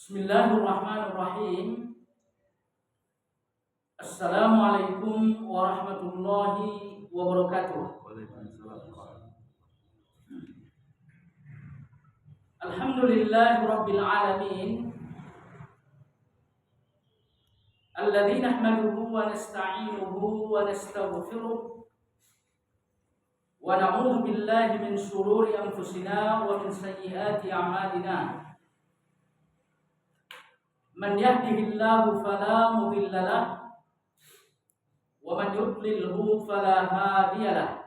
Bismillahirrahmanirrahim. Assalamualaikum warahmatullahi wabarakatuh. Alhamdulillahi rabbil alamin. Alladzi nahmaduhu wa nasta'inuhu wa nastaghfiruh wa na'udzu billahi min shururi anfusina wa min sayyiati a'malina. Man yahdihillahu fala mudilla lahu wa man yudlilhu fala hadiya lahu.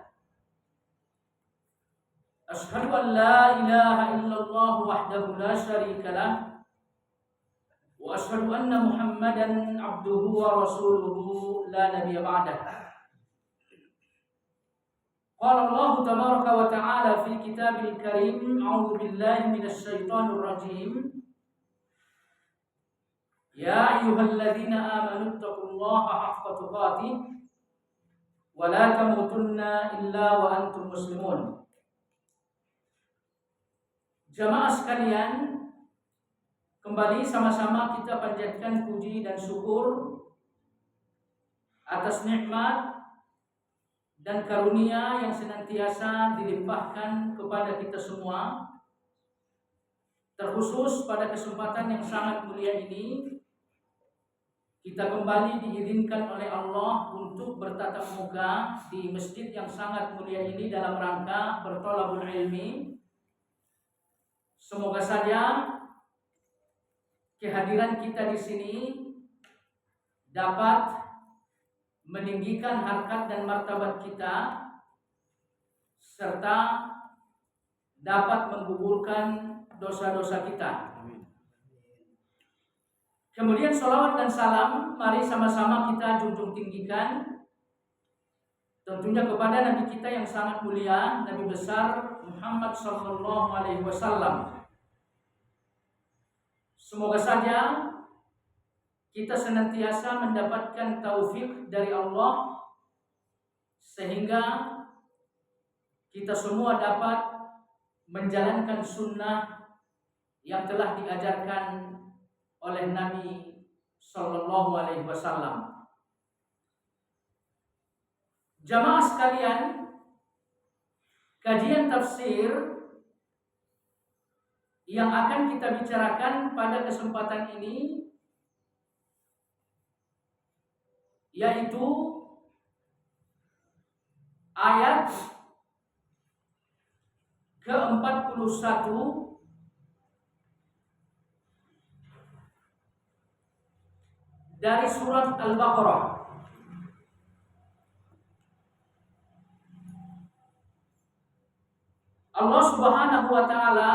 Ashhadu an la ilaha illallah wahdahu la syarika lahu wa ashhadu anna Muhammadan abduhu wa rasuluhu la nabiyya ba'dah. Qala Allah tabaraka wa ta'ala fi kitabil karim, a'udzu billahi minasy syaithanir rajim. Ya ayyuhalladzina amanu taqullaha haqqa tuqatih wa la tamutunna illa wa antum muslimun. Jamaah sekalian, kembali sama-sama kita panjatkan puji dan syukur atas nikmat dan karunia yang senantiasa dilimpahkan kepada kita semua. Terkhusus pada kesempatan yang sangat mulia ini, kita kembali diizinkan oleh Allah untuk bertatap muka di masjid yang sangat mulia ini dalam rangka bertolabul ilmi. Semoga saja kehadiran kita di sini dapat meninggikan harkat dan martabat kita serta dapat menggugurkan dosa-dosa kita. Kemudian sholawat dan salam mari sama-sama kita junjung tinggikan tentunya kepada Nabi kita yang sangat mulia, Nabi besar Muhammad sallallahu alaihi wasallam. Semoga saja kita senantiasa mendapatkan taufik dari Allah sehingga kita semua dapat menjalankan sunnah yang telah diajarkan oleh Nabi sallallahu alaihi wasallam. Jamaah sekalian, kajian tafsir yang akan kita bicarakan pada kesempatan ini yaitu ayat ke-41 dari surat Al-Baqarah. Allah Subhanahu wa taala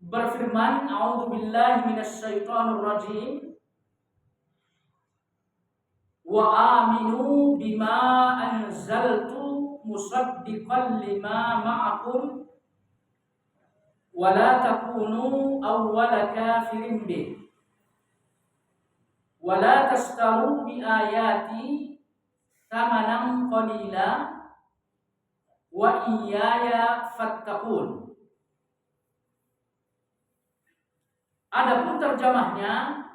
berfirman, a'udzu billahi minasy syaithanir rajim. Wa aminu bima anzaltu musaddiqan lima ma'akum wa la takunu awwala kafirin bih. Wala tastaru bi ayati thamanan qalila wa iyaya fattaqun. Adapun terjemahnya,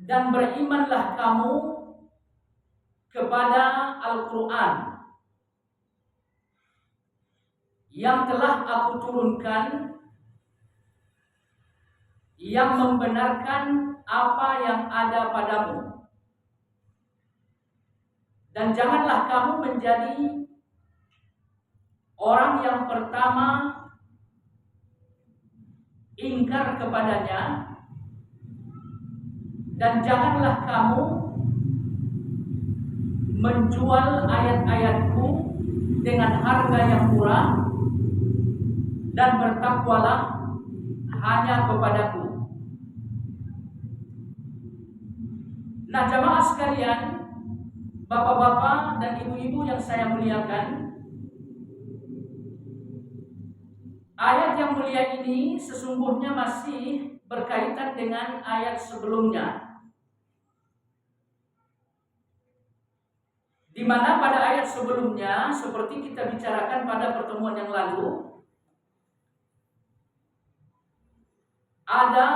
dan berimanlah kamu kepada Al-Quran yang telah aku turunkan, yang membenarkan apa yang ada padamu, dan janganlah kamu menjadi orang yang pertama ingkar kepadanya, dan janganlah kamu menjual ayat-ayatku dengan harga yang murah, dan bertakwalah hanya kepadaku. Nah, jamaah sekalian, bapak-bapak dan ibu-ibu yang saya muliakan, ayat yang mulia ini sesungguhnya masih berkaitan dengan ayat sebelumnya, di mana pada ayat sebelumnya, seperti kita bicarakan pada pertemuan yang lalu, ada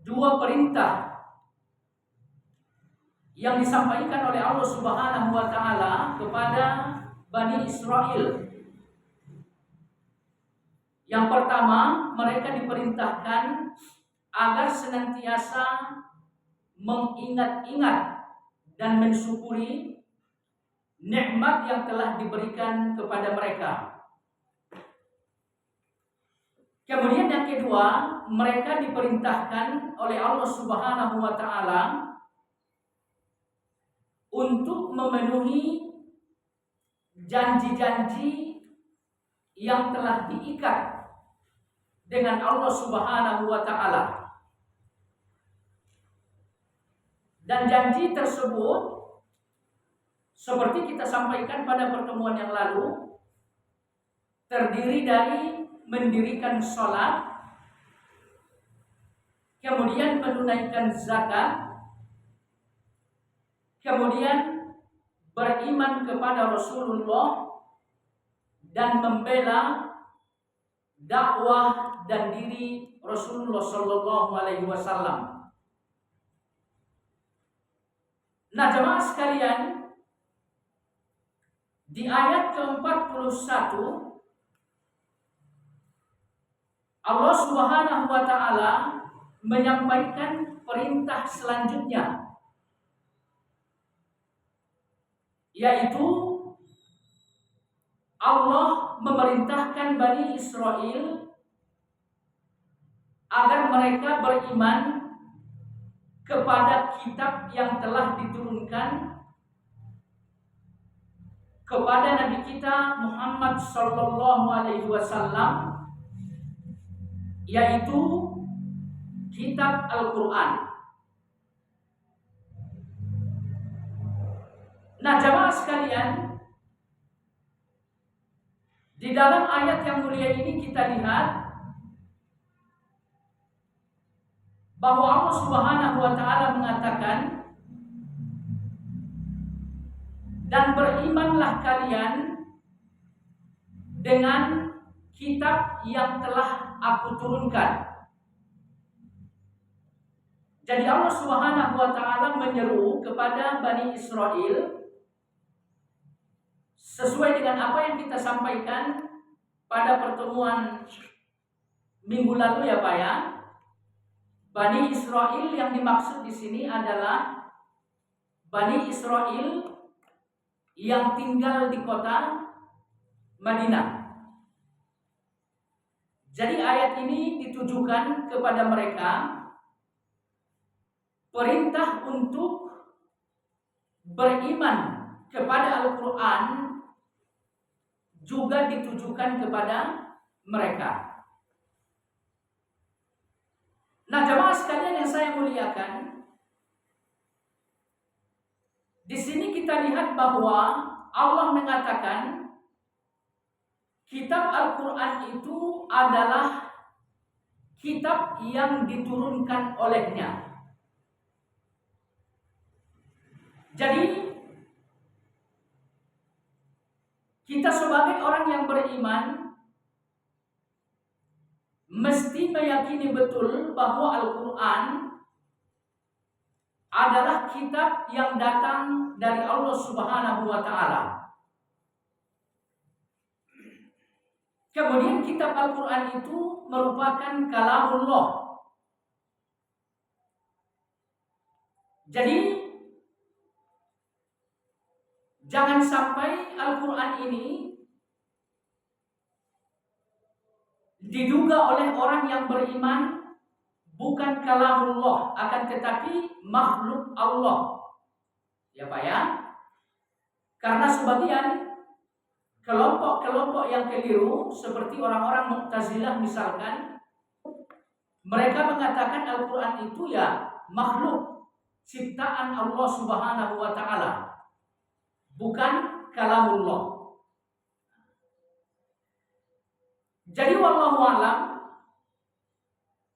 dua perintah yang disampaikan oleh Allah Subhanahu wa taala kepada Bani Israel. Yang pertama, mereka diperintahkan agar senantiasa mengingat-ingat dan mensyukuri nikmat yang telah diberikan kepada mereka. Kemudian yang kedua, mereka diperintahkan oleh Allah Subhanahu wa taala untuk memenuhi janji-janji yang telah diikat dengan Allah Subhanahu wa taala. Dan janji tersebut seperti kita sampaikan pada pertemuan yang lalu terdiri dari mendirikan sholat, kemudian menunaikan zakat, kemudian beriman kepada Rasulullah dan membela dakwah dan diri Rasulullah Shallallahu Alaihi Wasallam. Nah, jemaah sekalian, di ayat ke-41 Allah Subhanahu wa taala menyampaikan perintah selanjutnya, yaitu Allah memerintahkan Bani Israel agar mereka beriman kepada kitab yang telah diturunkan kepada Nabi kita Muhammad sallallahu alaihi wasallam, yaitu kitab Al-Qur'an. Nah, jamaah sekalian, di dalam ayat yang mulia ini kita lihat bahwa Allah Subhanahu wa taala mengatakan, dan berimanlah kalian dengan kitab yang telah aku turunkan. Jadi Allah Subhanahu wa taala menyeru kepada Bani Israel sesuai dengan apa yang kita sampaikan pada pertemuan minggu lalu ya Pak ya. Bani Israel yang dimaksud di sini adalah Bani Israel yang tinggal di kota Madinah. Jadi ayat ini ditujukan kepada mereka, perintah untuk beriman kepada Al-Quran juga ditujukan kepada mereka. Nah, jemaah sekalian yang saya muliakan, di sini kita lihat bahwa Allah mengatakan kitab Al-Quran itu adalah kitab yang diturunkan olehnya. Jadi kita sebagai orang yang beriman mesti meyakini betul bahwa Al-Quran adalah kitab yang datang dari Allah Subhanahu wa taala. Kemudian kitab Al-Quran itu merupakan kalamullah. Jadi jangan sampai Al-Quran ini diduga oleh orang yang beriman bukan kalamullah, akan tetapi makhluk Allah. Ya Pak ya? Karena sebagian kelompok-kelompok yang keliru seperti orang-orang Mu'tazilah misalkan, mereka mengatakan Al-Quran itu ya makhluk ciptaan Allah Subhanahu wa taala, bukan kalamullah. Jadi wallahu a'lam,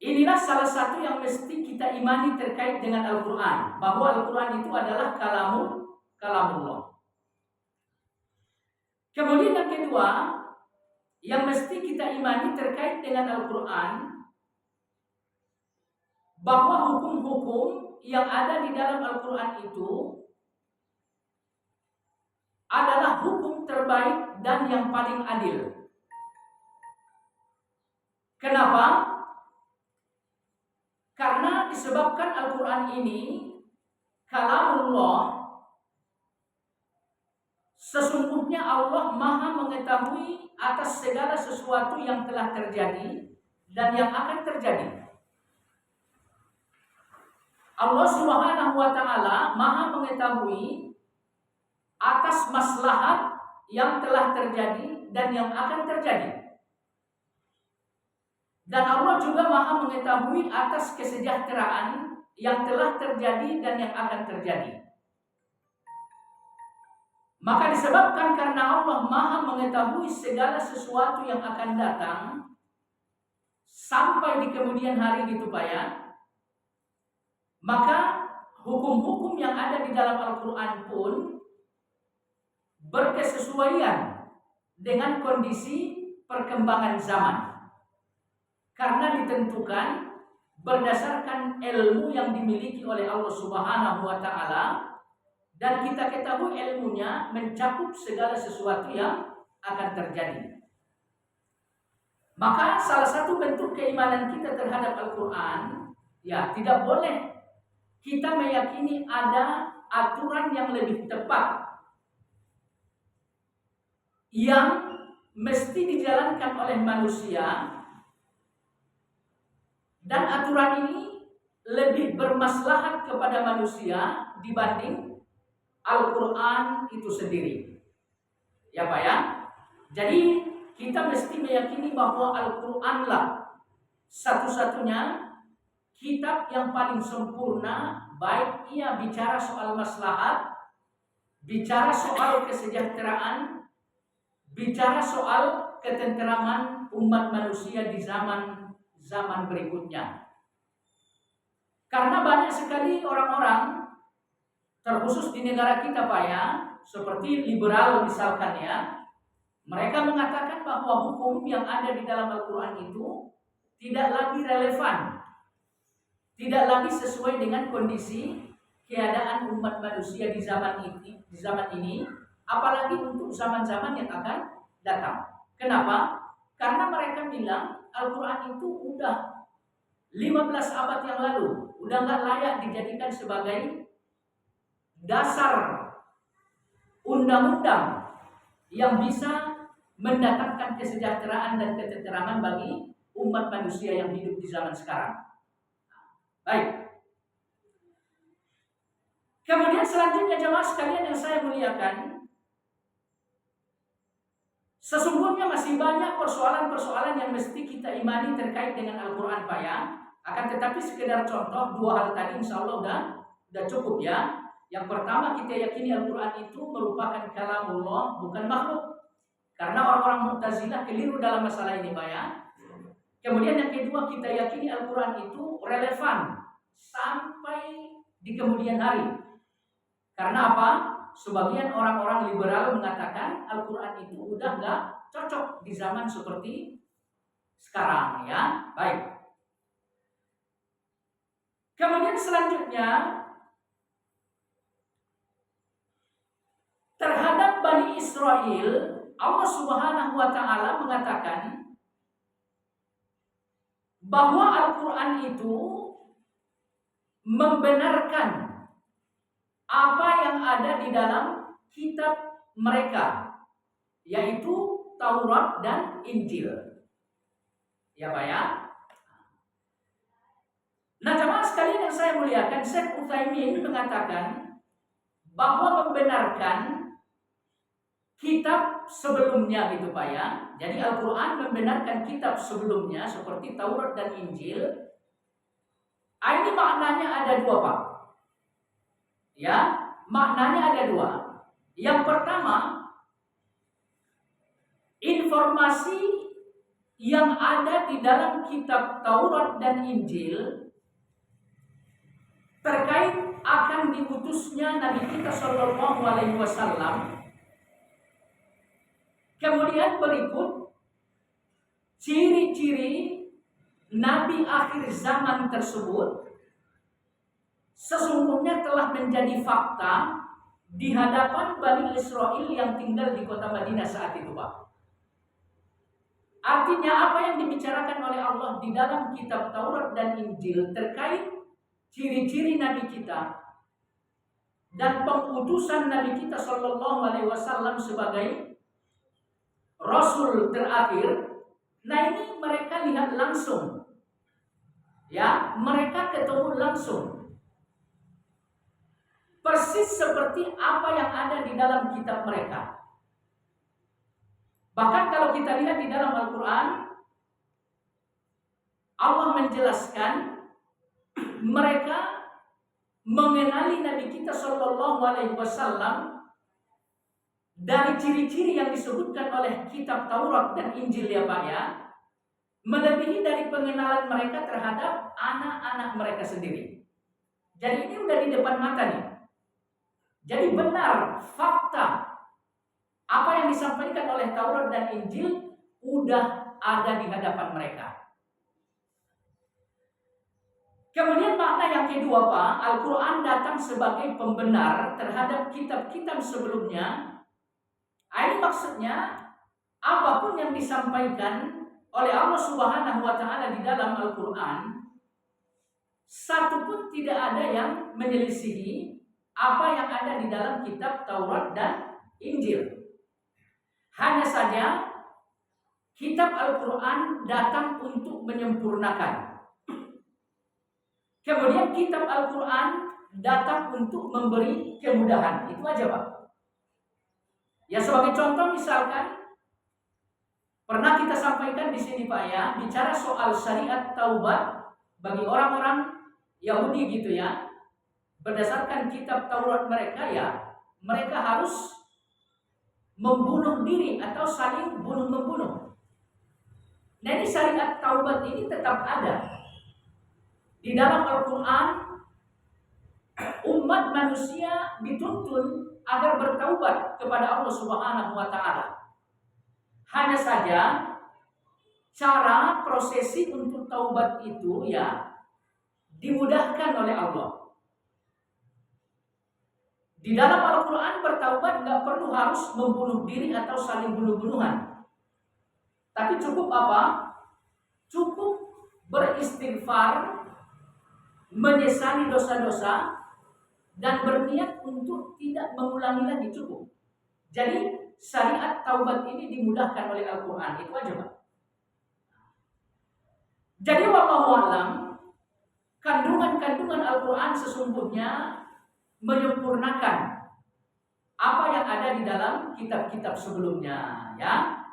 inilah salah satu yang mesti kita imani terkait dengan Al-Quran, bahwa Al-Quran itu adalah kalamullah. Kemudian yang kedua yang mesti kita imani terkait dengan Al-Quran, bahwa hukum-hukum yang ada di dalam Al-Quran itu adalah hukum terbaik dan yang paling adil. Kenapa? Karena disebabkan Al-Quran ini kalamullah, sesungguhnya Allah Maha mengetahui atas segala sesuatu yang telah terjadi dan yang akan terjadi. Allah Subhanahu wa Ta'ala Maha mengetahui atas maslahat yang telah terjadi dan yang akan terjadi. Dan Allah juga Maha mengetahui atas kesejahteraan yang telah terjadi dan yang akan terjadi. Maka disebabkan karena Allah Maha mengetahui segala sesuatu yang akan datang sampai di kemudian hari gitu Pak ya, maka hukum-hukum yang ada di dalam Al-Quran pun berkesesuaian dengan kondisi perkembangan zaman, karena ditentukan berdasarkan ilmu yang dimiliki oleh Allah Subhanahu wa Ta'ala, dan kita ketahui ilmunya mencakup segala sesuatu yang akan terjadi. Maka salah satu bentuk keimanan kita terhadap Al-Quran, ya tidak boleh kita meyakini ada aturan yang lebih tepat yang mesti dijalankan oleh manusia, dan aturan ini lebih bermaslahat kepada manusia dibanding Al-Quran itu sendiri. Ya Pak ya. Jadi kita mesti meyakini bahwa Al-Quranlah satu-satunya kitab yang paling sempurna, baik ia bicara soal maslahat, bicara soal kesejahteraan, bicara soal ketenteraman umat manusia di zaman berikutnya. Karena banyak sekali orang-orang, terkhusus di negara kita Pak ya, seperti liberal misalkan ya, mereka mengatakan bahwa hukum yang ada di dalam Al-Quran itu tidak lagi relevan, tidak lagi sesuai dengan kondisi keadaan umat manusia di zaman ini, apalagi untuk zaman-zaman yang akan datang. Kenapa? Karena mereka bilang Al-Quran itu udah 15 abad yang lalu, udah nggak layak dijadikan sebagai dasar undang-undang yang bisa mendatangkan kesejahteraan dan ketenteraman bagi umat manusia yang hidup di zaman sekarang. Baik. Kemudian selanjutnya jemaah sekalian yang saya muliakan, sesungguhnya masih banyak persoalan-persoalan yang mesti kita imani terkait dengan Al-Quran Pak ya. Akan tetapi sekedar contoh dua hal tadi insya Allah udah cukup ya. Yang pertama, kita yakini Al-Quran itu merupakan kalamullah, bukan makhluk. Karena orang-orang Mu'tazilah keliru dalam masalah ini Pak ya. Kemudian yang kedua, kita yakini Al-Quran itu relevan sampai di kemudian hari. Karena apa? Sebagian orang-orang liberal mengatakan Al-Quran itu udah nggak cocok di zaman seperti sekarang ya. Baik. Kemudian selanjutnya, terhadap Bani Israel, Allah Subhanahu wa Ta'ala mengatakan bahwa Al-Quran itu membenarkan apa yang ada di dalam kitab mereka, yaitu Taurat dan Injil. Ya Pak ya. Nah jemaah sekalian yang saya muliakan, Syekh Utsaimin mengatakan bahwa membenarkan kitab sebelumnya gitu Pak ya. Jadi Al-Quran membenarkan kitab sebelumnya seperti Taurat dan Injil. Ini maknanya ada dua Pak. Ya, maknanya ada dua. Yang pertama, informasi yang ada di dalam kitab Taurat dan Injil terkait akan diutusnya Nabi kita Shallallahu Alaihi Wasallam. Kemudian berikut ciri-ciri Nabi akhir zaman tersebut sesungguhnya telah menjadi fakta di hadapan Bani Israel yang tinggal di kota Madinah saat itu, Pak. Artinya apa yang dibicarakan oleh Allah di dalam kitab Taurat dan Injil terkait ciri-ciri Nabi kita dan pengutusan Nabi kita Shallallahu Alaihi Wasallam sebagai Rasul terakhir. Nah, ini mereka lihat langsung, ya, mereka ketemu langsung, persis seperti apa yang ada di dalam kitab mereka. Bahkan kalau kita lihat di dalam Al-Quran, Allah menjelaskan mereka mengenali Nabi kita Shallallahu Alaihi Wasallam dari ciri-ciri yang disebutkan oleh kitab Taurat dan Injil, ya Pak, ya, melebihi dari pengenalan mereka terhadap anak-anak mereka sendiri. Jadi ini udah di depan mata nih. Jadi benar, fakta apa yang disampaikan oleh Taurat dan Injil udah ada di hadapan mereka. Kemudian makna yang kedua, Pak, Al-Quran datang sebagai pembenar terhadap kitab-kitab sebelumnya. Ini maksudnya apapun yang disampaikan oleh Allah Subhanahu wa Ta'ala di dalam Al-Quran, satu pun tidak ada yang menyelisihi apa yang ada di dalam kitab Taurat dan Injil. Hanya saja kitab Al-Quran datang untuk menyempurnakan. Kemudian kitab Al-Quran datang untuk memberi kemudahan. Itu aja, Pak. Ya, sebagai contoh misalkan pernah kita sampaikan di sini, Pak, ya, bicara soal syariat taubat bagi orang-orang Yahudi gitu ya. Berdasarkan kitab Taurat mereka, ya, mereka harus membunuh diri atau saling bunuh-membunuh. Nah, ini syariat taubat ini tetap ada. Di dalam Al-Quran, umat manusia dituntun agar bertaubat kepada Allah Subhanahu wa Ta'ala. Hanya saja cara prosesi untuk taubat itu, ya, dimudahkan oleh Allah. Di dalam Al-Quran bertaubat nggak perlu harus membunuh diri atau saling bunuh-bunuhan. Tapi cukup apa? Cukup beristighfar, menyesali dosa-dosa, dan berniat untuk tidak mengulangi lagi, cukup. Jadi syariat taubat ini dimudahkan oleh Al-Quran. Itu aja, Pak. Jadi wallahu a'lam, kandungan-kandungan Al-Quran sesungguhnya menyempurnakan apa yang ada di dalam kitab-kitab sebelumnya, ya.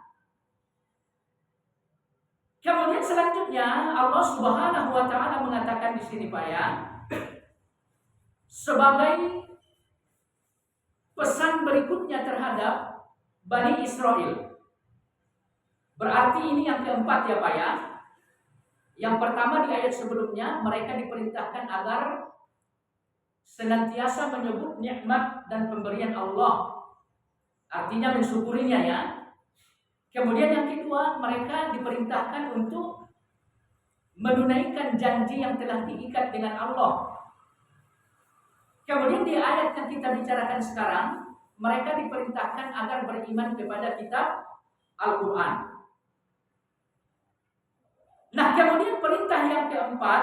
Kemudian selanjutnya Allah Subhanahu wa Ta'ala mengatakan di sini, Pak, ya, sebagai pesan berikutnya terhadap Bani Israel. Berarti ini yang keempat, ya Pak, ya. Yang pertama di ayat sebelumnya mereka diperintahkan agar senantiasa menyebut nikmat dan pemberian Allah, artinya mensyukurinya, ya. Kemudian yang kedua, mereka diperintahkan untuk menunaikan janji yang telah diikat dengan Allah. Kemudian di ayat yang kita bicarakan sekarang, mereka diperintahkan agar beriman kepada kitab Al-Quran. Nah, kemudian perintah yang keempat,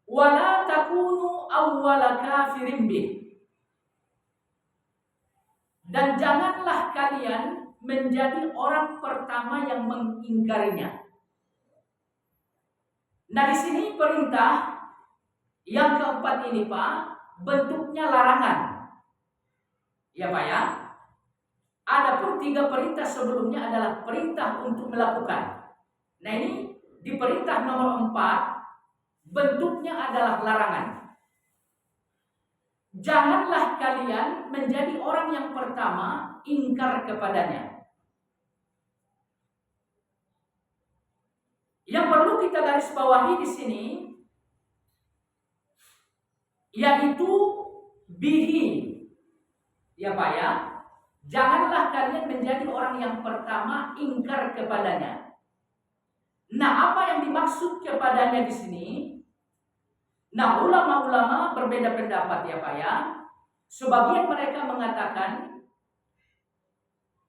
wala takunu awwala kafirin bih. Dan janganlah kalian menjadi orang pertama yang mengingkarinya. Nah, di sini perintah yang keempat ini, Pak, bentuknya larangan. Ya, Pak, ya. Adapun 3 perintah sebelumnya adalah perintah untuk melakukan. Nah, ini di perintah nomor 4 bentuknya adalah larangan. Janganlah kalian menjadi orang yang pertama ingkar kepadanya. Yang perlu kita garis bawahi di sini yaitu bihi. Ya Pak, ya. Janganlah kalian menjadi orang yang pertama ingkar kepadanya. Nah, apa yang dimaksud kepadanya di sini? Nah, ulama-ulama berbeda pendapat ya Pak ya. Sebagian mereka mengatakan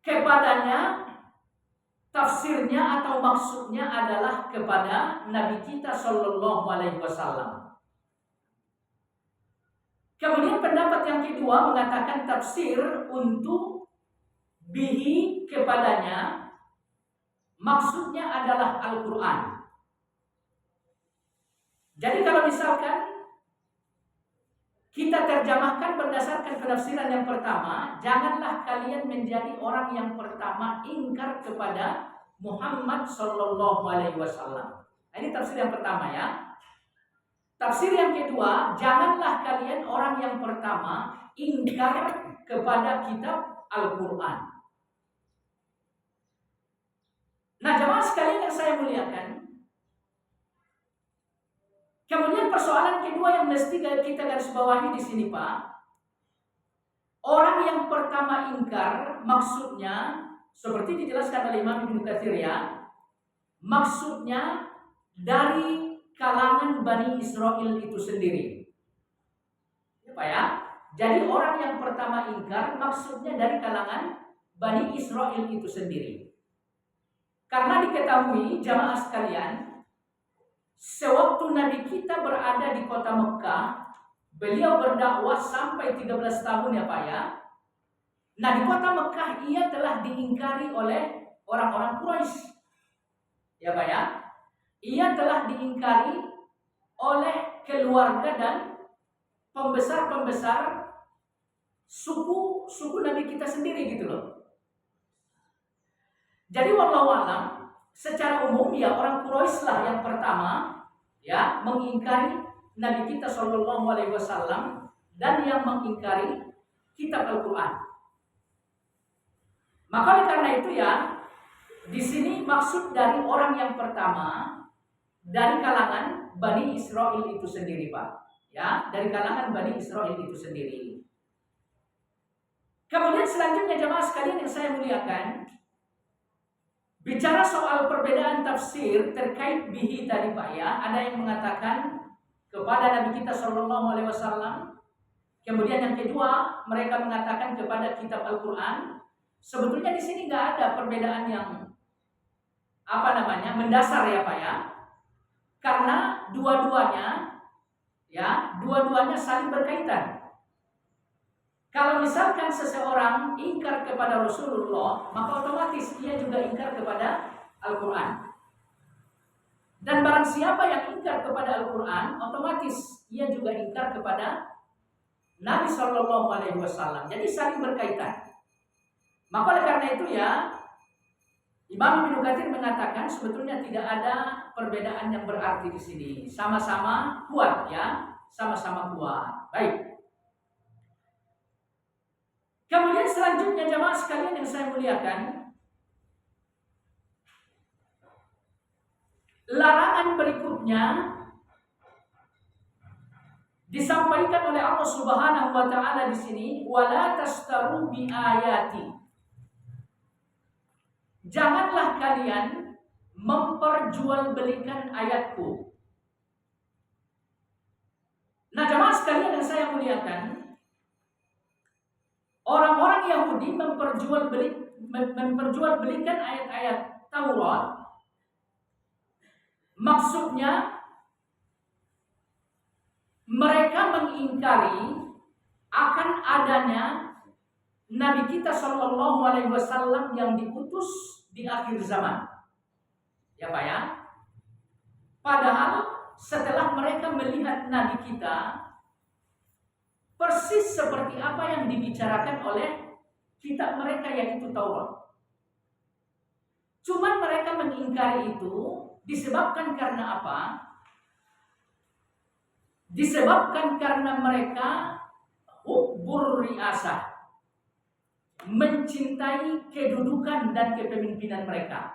kepadanya tafsirnya atau maksudnya adalah kepada Nabi kita Shallallahu Alaihi Wasallam. Kemudian pendapat yang kedua mengatakan tafsir untuk bihi kepadanya maksudnya adalah Al-Quran. Jadi kalau misalkan kita terjemahkan berdasarkan penafsiran yang pertama, janganlah kalian menjadi orang yang pertama ingkar kepada Muhammad Shallallahu Alaihi Wasallam. Ini tafsir yang pertama ya. Tafsir yang kedua, janganlah kalian orang yang pertama ingkar kepada kitab Al-Quran. Nah, jemaah sekalian yang saya muliakan, kemudian persoalan kedua yang mesti kita garis bawahi di sini Pak, orang yang pertama ingkar maksudnya seperti dijelaskan oleh Imam Ibnu Katsir ya, maksudnya dari kalangan Bani Israel itu sendiri. Ya Pak ya. Jadi orang yang pertama ingkar maksudnya dari kalangan Bani Israel itu sendiri. Karena diketahui jamaah sekalian, sewaktu Nabi kita berada di kota Mekah, beliau berdakwah sampai 13 tahun ya Pak ya. Nah di kota Mekah ia telah diingkari oleh orang-orang Quraisy. Ya Pak ya. Ia telah diingkari oleh keluarga dan pembesar-pembesar suku Nabi kita sendiri gitu loh. Jadi wallahu alam, secara umum ya orang Quraisy lah yang pertama ya mengingkari Nabi kita Shallallahu Alaihi Wasallam dan yang mengingkari kitab Al-Quran. Maka oleh karena itu ya, di sini maksud dari orang yang pertama dari kalangan Bani Israel itu sendiri Pak. Ya, dari kalangan Bani Israel itu sendiri. Kemudian selanjutnya jemaah sekalian yang saya muliakan, bicara soal perbedaan tafsir terkait bihi tadi Pak ya, ada yang mengatakan kepada Nabi kita Shallallahu Alaihi Wasallam. Kemudian yang kedua mereka mengatakan kepada kitab Al-Quran. Sebetulnya di sini nggak ada perbedaan yang mendasar ya Pak ya. Karena dua-duanya saling berkaitan. Kalau misalkan seseorang ingkar kepada Rasulullah, maka otomatis ia juga ingkar kepada Al-Quran. Dan barang siapa yang ingkar kepada Al-Quran, otomatis ia juga ingkar kepada Nabi Shallallahu Alaihi Wasallam. Jadi saling berkaitan. Maka oleh karena itu ya, Imam Ibnu Katsir mengatakan sebetulnya tidak ada perbedaan yang berarti di sini. Sama-sama kuat ya, sama-sama kuat. Baik. Kemudian selanjutnya jemaah sekalian yang saya muliakan, larangan berikutnya disampaikan oleh Allah Subhanahu wa taala di sini, wala tastaru bi ayati. Janganlah kalian memperjualbelikan ayatku. Nah, jemaah sekalian yang saya muliakan, orang-orang Yahudi memperjualbelikan ayat-ayat Taurat. Maksudnya mereka mengingkari akan adanya Nabi kita Shallallahu Alaihi Wasallam yang diutus di akhir zaman, ya Pak ya. Padahal setelah mereka melihat Nabi kita persis seperti apa yang dibicarakan oleh kitab mereka yaitu Taurat. Cuman mereka mengingkari itu disebabkan karena apa? Disebabkan karena mereka hubbur riasah, mencintai kedudukan dan kepemimpinan mereka.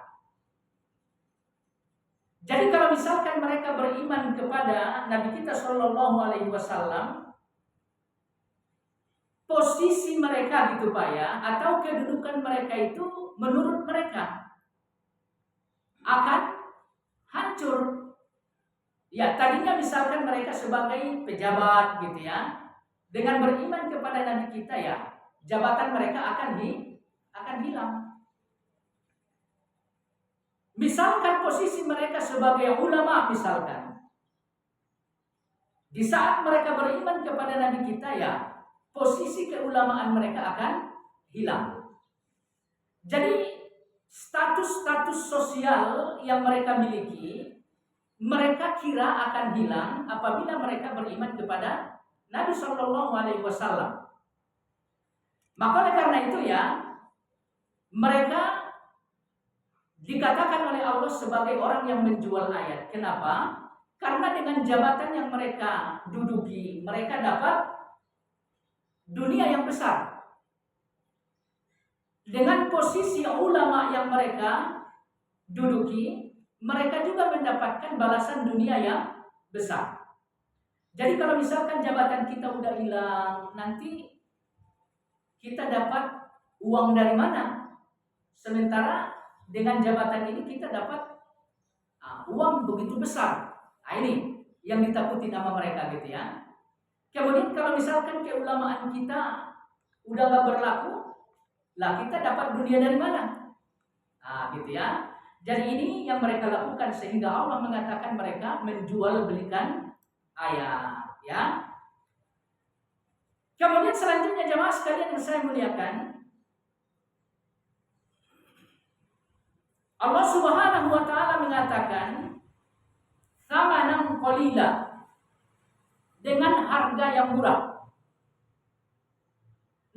Jadi kalau misalkan mereka beriman kepada Nabi kita Shallallahu Alaihi Wasallam, posisi mereka gitu Pak ya, atau kedudukan mereka itu menurut mereka akan hancur. Ya tadinya misalkan mereka sebagai pejabat gitu ya, dengan beriman kepada Nabi kita ya, jabatan mereka akan hilang. Misalkan posisi mereka sebagai ulama misalkan, di saat mereka beriman kepada Nabi kita ya, posisi keulamaan mereka akan hilang. Jadi status-status sosial yang mereka miliki, mereka kira akan hilang apabila mereka beriman kepada Nabi Shallallahu Alaihi Wasallam. Maka oleh karena itu ya, mereka dikatakan oleh Allah sebagai orang yang menjual ayat. Kenapa? Karena dengan jabatan yang mereka duduki, mereka dapat dunia yang besar. Dengan posisi ulama yang mereka duduki, mereka juga mendapatkan balasan dunia yang besar. Jadi kalau misalkan jabatan kita udah hilang, nanti kita dapat uang dari mana? Sementara dengan jabatan ini kita dapat uang begitu besar. Nah, ini yang ditakuti nama mereka gitu ya. Kemudian kalau misalkan keulamaan kita udah gak berlaku, lah kita dapat dunia dari mana? Nah, gitu ya. Jadi ini yang mereka lakukan sehingga Allah mengatakan mereka menjual belikan ayat ya. Kemudian selanjutnya jemaah sekalian yang saya muliakan, Allah Subhanahu wa taala mengatakan thamanan qalila, dengan harga yang murah.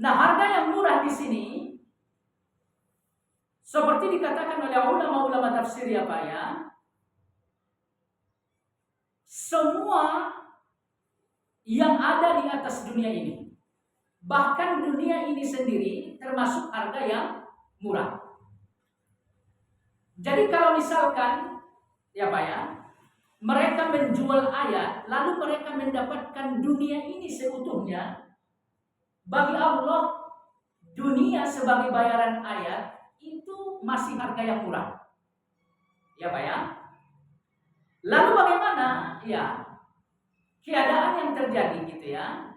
Nah, harga yang murah di sini seperti dikatakan oleh ulama-ulama tafsir ya Pak ya, semua yang ada di atas dunia ini, bahkan dunia ini sendiri termasuk harga yang murah. Jadi kalau misalkan ya Pak ya, mereka menjual ayat lalu mereka mendapatkan dunia ini seutuhnya, bagi Allah dunia sebagai bayaran ayat itu masih harga yang murah. Ya Pak ya. Lalu bagaimana ya keadaan yang terjadi gitu ya,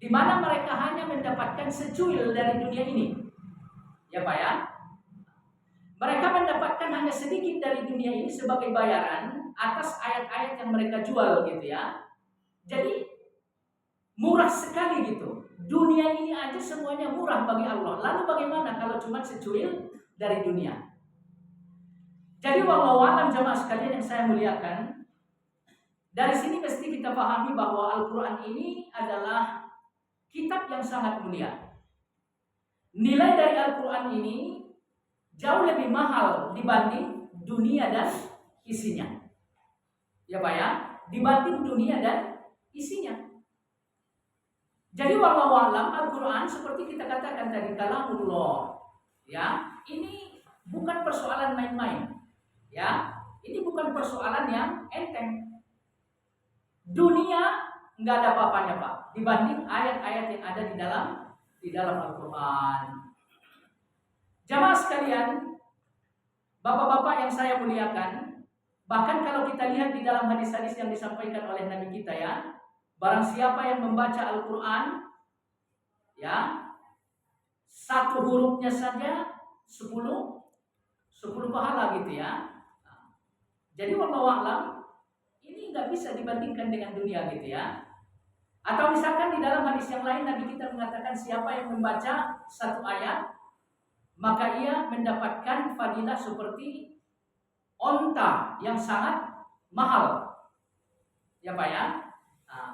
di mana mereka hanya mendapatkan secuil dari dunia ini. Ya Pak ya. Mereka mendapatkan hanya sedikit dari dunia ini sebagai bayaran atas ayat-ayat yang mereka jual gitu ya. Jadi murah sekali gitu. Dunia ini aja semuanya murah bagi Allah. Lalu bagaimana kalau cuma secuil dari dunia? Jadi wallahu a'lam jamaah sekalian yang saya muliakan, dari sini mesti kita pahami bahwa Al-Quran ini adalah kitab yang sangat mulia. Nilai dari Al-Quran ini jauh lebih mahal dibanding dunia dan isinya. Ya Pak ya, dibanding dunia dan isinya. Jadi wallahu a'lam, Al-Quran seperti kita katakan tadi kalamullah. Ya, ini bukan persoalan main-main. Ya, ini bukan persoalan yang enteng. Dunia nggak ada apa-apanya Pak dibanding ayat-ayat yang ada di dalam Al-Quran. Jamaah sekalian, bapak-bapak yang saya muliakan, bahkan kalau kita lihat di dalam hadis-hadis yang disampaikan oleh Nabi kita ya, barang siapa yang membaca Al-Quran ya, satu hurufnya saja 10 pahala gitu ya. Jadi wallahu a'lam, ini nggak bisa dibandingkan dengan dunia gitu ya. Atau misalkan di dalam hadis yang lain Nabi kita mengatakan siapa yang membaca satu ayat, maka ia mendapatkan fadilah seperti onta yang sangat mahal. Ya Pak ya,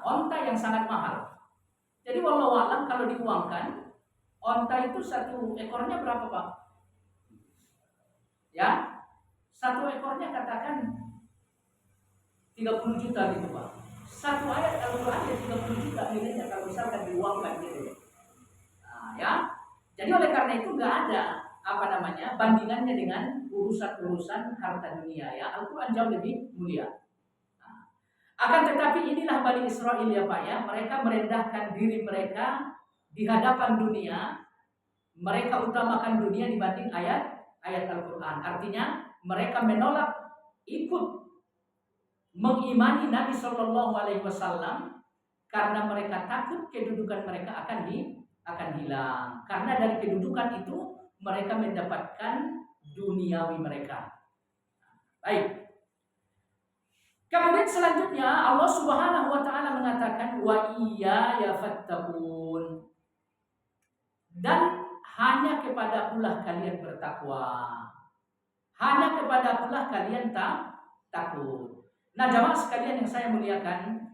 onta yang sangat mahal. Jadi wallahu a'lam kalau diuangkan, onta itu satu ekornya berapa Pak? Ya, satu ekornya katakan 30 juta gitu Pak. Satu ayat Al-Quran ya 30 juta nilainya kalau misalkan diuangkan gitu. Nah, ya. Jadi oleh karena itu nggak ada bandingannya dengan urusan-urusan harta dunia ya. Al-Quran jauh lebih mulia. Nah, akan tetapi inilah Bani Israel ya Pak ya. Mereka merendahkan diri mereka di hadapan dunia. Mereka utamakan dunia dibanding ayat Al-Quran. Artinya mereka menolak ikut mengimani Nabi Shallallahu Alaihi Wasallam karena mereka takut kedudukan mereka akan hilang. Karena dari kedudukan itu mereka mendapatkan duniawi mereka. Baik. Kemudian selanjutnya Allah Subhanahu wa taala mengatakan wa iyaya fattaqun. Dan hanya kepadakulah kalian bertakwa. Hanya kepadakulah kalian takut. Nah, jamaah sekalian yang saya muliakan,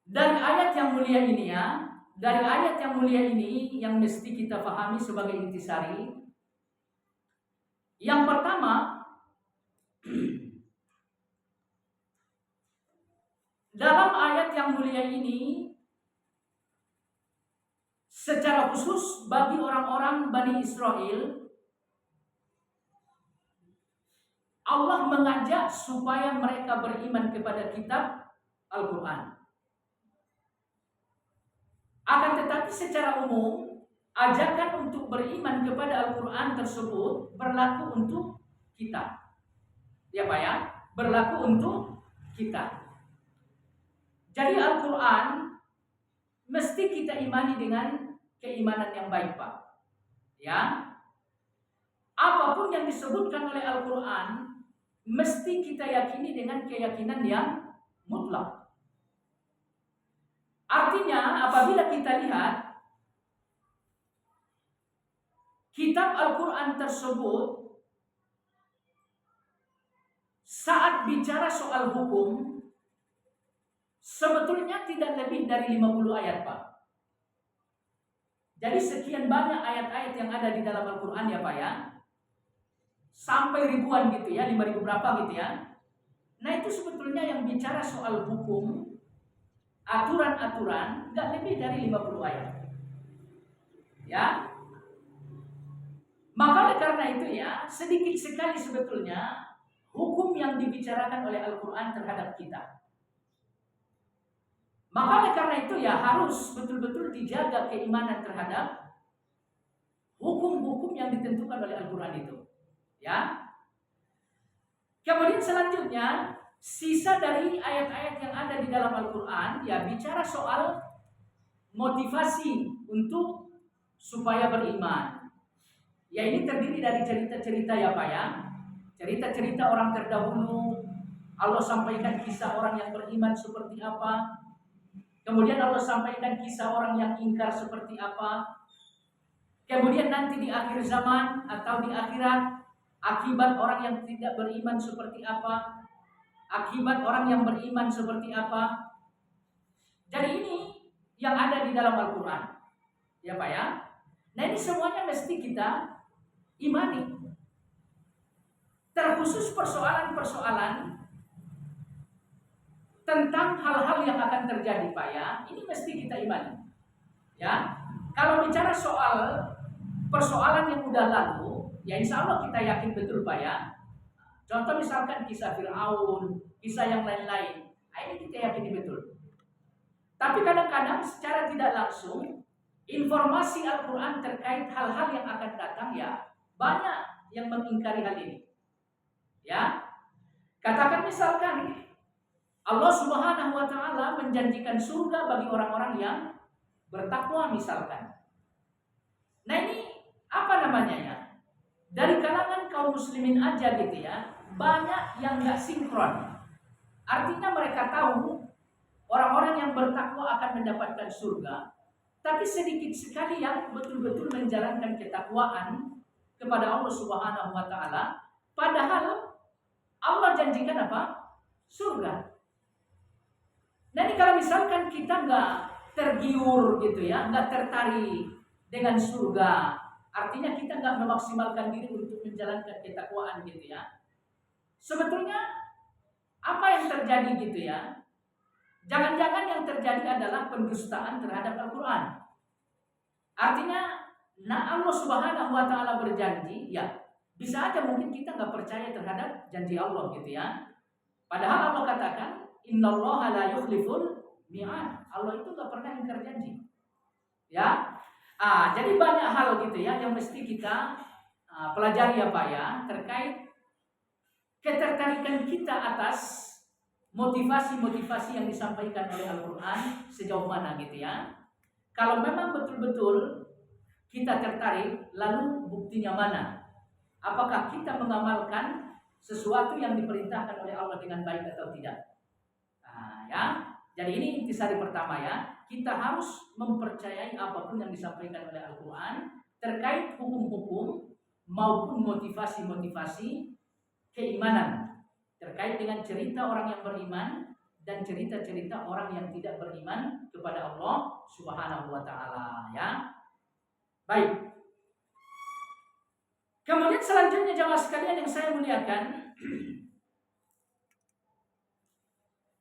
dari ayat yang mulia ini yang mesti kita pahami sebagai intisari. Yang pertama, dalam ayat yang mulia ini secara khusus bagi orang-orang Bani Israel, Allah mengajak supaya mereka beriman kepada kitab Al-Quran. Akan tetapi secara umum, ajakan untuk beriman kepada Al-Quran tersebut berlaku untuk kita. Ya Pak ya? Berlaku untuk kita. Jadi Al-Quran mesti kita imani dengan keimanan yang baik Pak. Ya. Apapun yang disebutkan oleh Al-Quran mesti kita yakini dengan keyakinan yang mutlak. Artinya apabila kita lihat kitab Al-Quran tersebut saat bicara soal hukum sebetulnya tidak lebih dari 50 ayat Pak. Jadi sekian banyak ayat-ayat yang ada di dalam Al-Quran ya Pak ya. Sampai ribuan gitu ya, 5.000 berapa gitu ya. Nah itu sebetulnya yang bicara soal hukum, aturan-aturan, gak lebih dari 50 ayat. Ya. Maka oleh karena itu ya, sedikit sekali sebetulnya hukum yang dibicarakan oleh Al-Quran terhadap kita. Maka oleh karena itu ya harus betul-betul dijaga keimanan terhadap hukum-hukum yang ditentukan oleh Al-Quran itu. Ya. Kemudian selanjutnya sisa dari ayat-ayat yang ada di dalam Al-Quran ya bicara soal motivasi untuk supaya beriman. Ya ini terdiri dari cerita-cerita ya Pak ya. Cerita-cerita orang terdahulu. Allah sampaikan kisah orang yang beriman seperti apa. Kemudian Allah sampaikan kisah orang yang ingkar seperti apa. Kemudian nanti di akhir zaman atau di akhirat akibat orang yang tidak beriman seperti apa? Akibat orang yang beriman seperti apa? Jadi ini yang ada di dalam Al-Quran. Ya Pak ya. Nah ini semuanya mesti kita imani. Terkhusus persoalan-persoalan tentang hal-hal yang akan terjadi Pak ya. Ini mesti kita imani. Ya. Kalau bicara soal persoalan yang udah lalu, ya insya Allah kita yakin betul Pak ya. Contoh misalkan kisah Fir'aun, kisah yang lain-lain. Nah, ini kita yakini betul. Tapi kadang-kadang secara tidak langsung, informasi Al-Quran terkait hal-hal yang akan datang ya banyak yang mengingkari hal ini. Ya, katakan misalkan Allah Subhanahu wa taala menjanjikan surga bagi orang-orang yang bertakwa misalkan. Nah ini apa namanya ya? Dari kalangan kaum muslimin aja gitu ya, banyak yang gak sinkron. Artinya mereka tahu orang-orang yang bertakwa akan mendapatkan surga, tapi sedikit sekali yang betul-betul menjalankan ketakwaan kepada Allah Subhanahu wa taala. Padahal Allah janjikan apa? Surga. Nah ini kalau misalkan kita nggak tergiur gitu ya, nggak tertarik dengan surga, artinya kita nggak memaksimalkan diri untuk menjalankan ketakwaan gitu ya. Sebetulnya apa yang terjadi gitu ya? Jangan-jangan yang terjadi adalah pendustaan terhadap Al-Quran. Artinya, nah Allah Subhanahu wa taala berjanji, ya bisa aja mungkin kita nggak percaya terhadap janji Allah gitu ya. Padahal Allah katakan, Innallaha la yukhliful mi'ad. Allah itu nggak pernah ingkar janji. Ya. Jadi banyak hal gitu ya yang mesti kita pelajari ya Pak ya terkait ketertarikan kita atas motivasi-motivasi yang disampaikan oleh Al-Quran sejauh mana gitu ya. Kalau memang betul-betul kita tertarik, lalu buktinya mana? Apakah kita mengamalkan sesuatu yang diperintahkan oleh Allah dengan baik atau tidak? Nah, ya. Jadi ini intisari pertama ya. Kita harus mempercayai apapun yang disampaikan oleh Al-Quran terkait hukum-hukum maupun motivasi-motivasi keimanan terkait dengan cerita orang yang beriman dan cerita-cerita orang yang tidak beriman kepada Allah Subhanahu wa taala ya. Baik. Kemudian selanjutnya jamaah sekalian yang saya muliakan,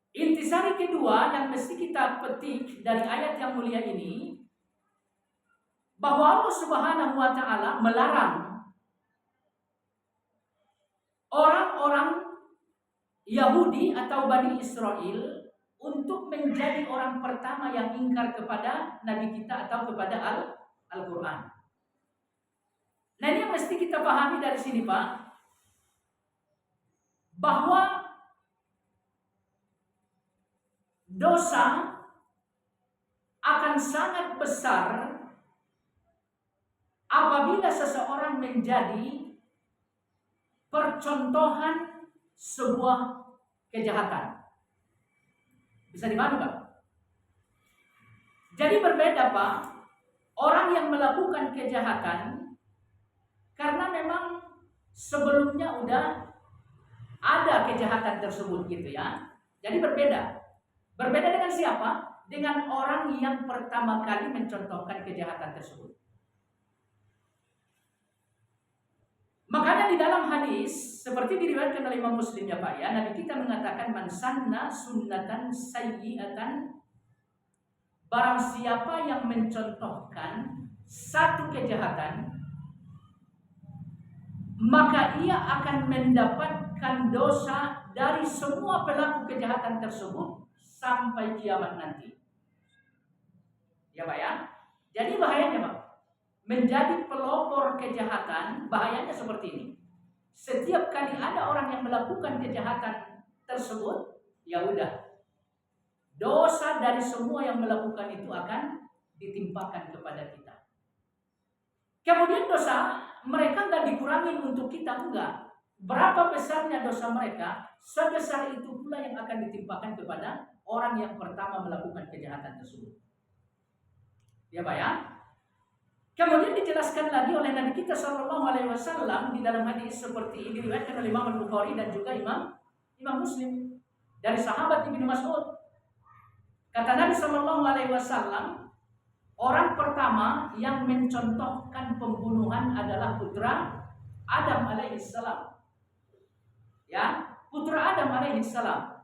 intisari kedua yang mesti kita petik dari ayat yang mulia ini, bahwa Allah Subhanahu wa taala melarang orang-orang Yahudi atau Bani Israel untuk menjadi orang pertama yang ingkar kepada Nabi kita atau kepada Al-Quran. Nah, ini yang mesti kita pahami dari sini, Pak, bahwa dosa akan sangat besar apabila seseorang menjadi percontohan sebuah kejahatan. Bisa dipahami, Pak? Jadi berbeda, Pak, orang yang melakukan kejahatan karena memang sebelumnya udah ada kejahatan tersebut gitu ya. Jadi berbeda. Berbeda dengan siapa? Dengan orang yang pertama kali mencontohkan kejahatan tersebut. Makanya di dalam hadis seperti diriwayatkan oleh Imam Muslim ya Pak ya, Nabi kita mengatakan man sanna sunnatan sayyi'atan, barang siapa yang mencontohkan satu kejahatan, maka ia akan mendapatkan dosa dari semua pelaku kejahatan tersebut sampai kiamat nanti. Ya Pak ya. Jadi bahayanya Pak, menjadi pelopor kejahatan, bahayanya seperti ini. Setiap kali ada orang yang melakukan kejahatan tersebut, ya udah, dosa dari semua yang melakukan itu akan ditimpakan kepada kita. Kemudian dosa mereka nggak dikurangin untuk kita, enggak. Berapa besarnya dosa mereka, sebesar itu pula yang akan ditimpakan kepada orang yang pertama melakukan kejahatan tersebut. Ya Pak ya. Kemudian dijelaskan lagi oleh Nabi kita SAW di dalam hadis seperti ini diriwayatkan oleh Imam Al-Bukhari dan juga Imam Muslim dari sahabat Ibnu Mas'ud. Kata Nabi SAW, orang pertama yang mencontohkan pembunuhan adalah putra Adam alaihissalam. Ya, putra Adam alaihissalam.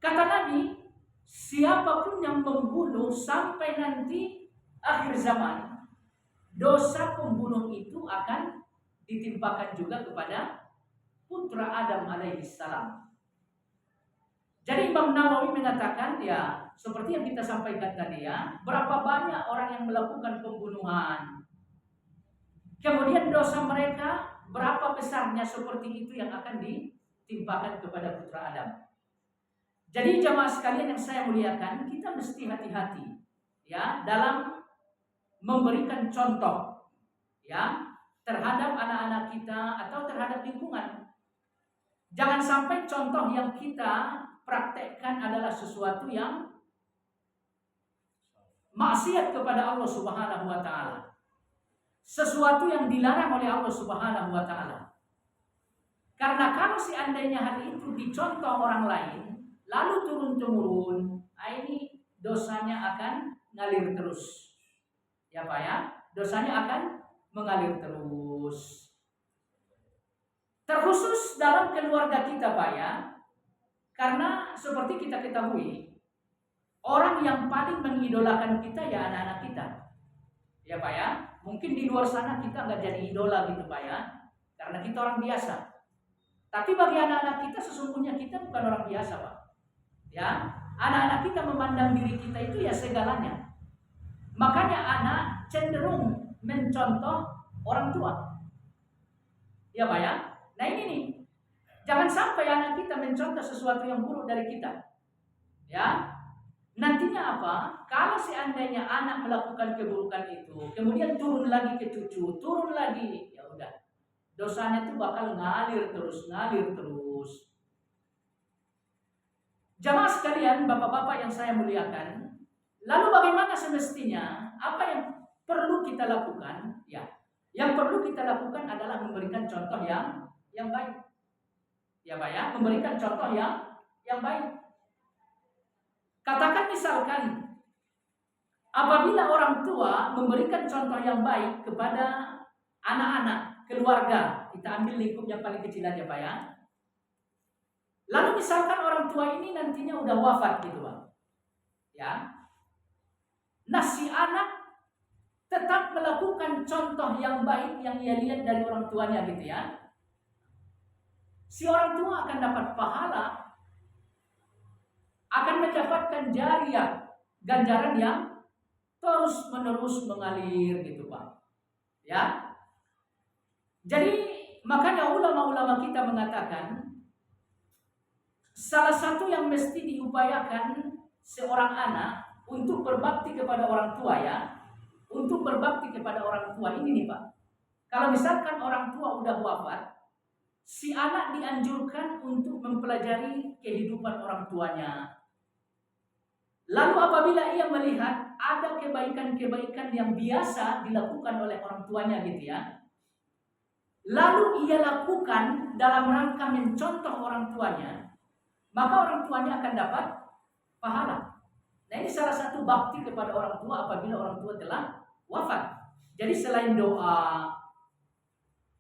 Kata Nabi, siapapun yang membunuh sampai nanti akhir zaman, dosa pembunuh itu akan ditimpakan juga kepada putra Adam alaihissalam. Jadi Imam Nawawi mengatakan ya, seperti yang kita sampaikan tadi ya, berapa banyak orang yang melakukan pembunuhan, kemudian dosa mereka berapa besarnya, seperti itu yang akan ditimpakan kepada putra Adam. Jadi jamaah sekalian yang saya muliakan, kita mesti hati-hati ya dalam memberikan contoh ya terhadap anak-anak kita atau terhadap lingkungan. Jangan sampai contoh yang kita praktekkan adalah sesuatu yang maksiat kepada Allah Subhanahu wa taala. Sesuatu yang dilarang oleh Allah Subhanahu wa taala. Karena kalau seandainya hal itu dicontoh orang lain lalu turun-temurun, ini dosanya akan ngalir terus. Ya Pak ya, dosanya akan mengalir terus. Terkhusus dalam keluarga kita Pak ya, karena seperti kita ketahui, orang yang paling mengidolakan kita ya anak-anak kita. Ya Pak ya, mungkin di luar sana kita nggak jadi idola gitu Pak ya, karena kita orang biasa. Tapi bagi anak-anak kita sesungguhnya kita bukan orang biasa Pak. Ya, anak-anak kita memandang diri kita itu ya segalanya. Makanya anak cenderung mencontoh orang tua. Ya Pak ya. Nah ini nih, jangan sampai anak kita mencontoh sesuatu yang buruk dari kita. Ya, nantinya apa? Kalau seandainya anak melakukan keburukan itu, kemudian turun lagi ke cucu, turun lagi, ya udah, dosanya itu bakal ngalir terus. Jamaah sekalian, bapak-bapak yang saya muliakan, lalu bagaimana semestinya? Apa yang perlu kita lakukan? Ya, yang perlu kita lakukan adalah memberikan contoh yang baik. Ya Pak ya, memberikan contoh yang baik. Katakan misalkan, apabila orang tua memberikan contoh yang baik kepada anak-anak, keluarga, kita ambil lingkup yang paling kecil aja Pak ya. Lalu misalkan orang tua ini nantinya udah wafat gitu Pak. Ya. Nah si anak tetap melakukan contoh yang baik yang ia lihat dari orang tuanya gitu ya. Si orang tua akan dapat pahala, akan mendapatkan jariah, ganjaran yang terus menerus mengalir gitu Pak. Ya. Jadi makanya ulama-ulama kita mengatakan salah satu yang mesti diupayakan seorang anak untuk berbakti kepada orang tua ya. Untuk berbakti kepada orang tua ini nih Pak. Kalau misalkan orang tua udah wafat, si anak dianjurkan untuk mempelajari kehidupan orang tuanya. Lalu apabila ia melihat ada kebaikan-kebaikan yang biasa dilakukan oleh orang tuanya gitu ya, lalu ia lakukan dalam rangka mencontoh orang tuanya, maka orang tuanya akan dapat pahala. Nah ini salah satu bakti kepada orang tua apabila orang tua telah wafat. Jadi selain doa,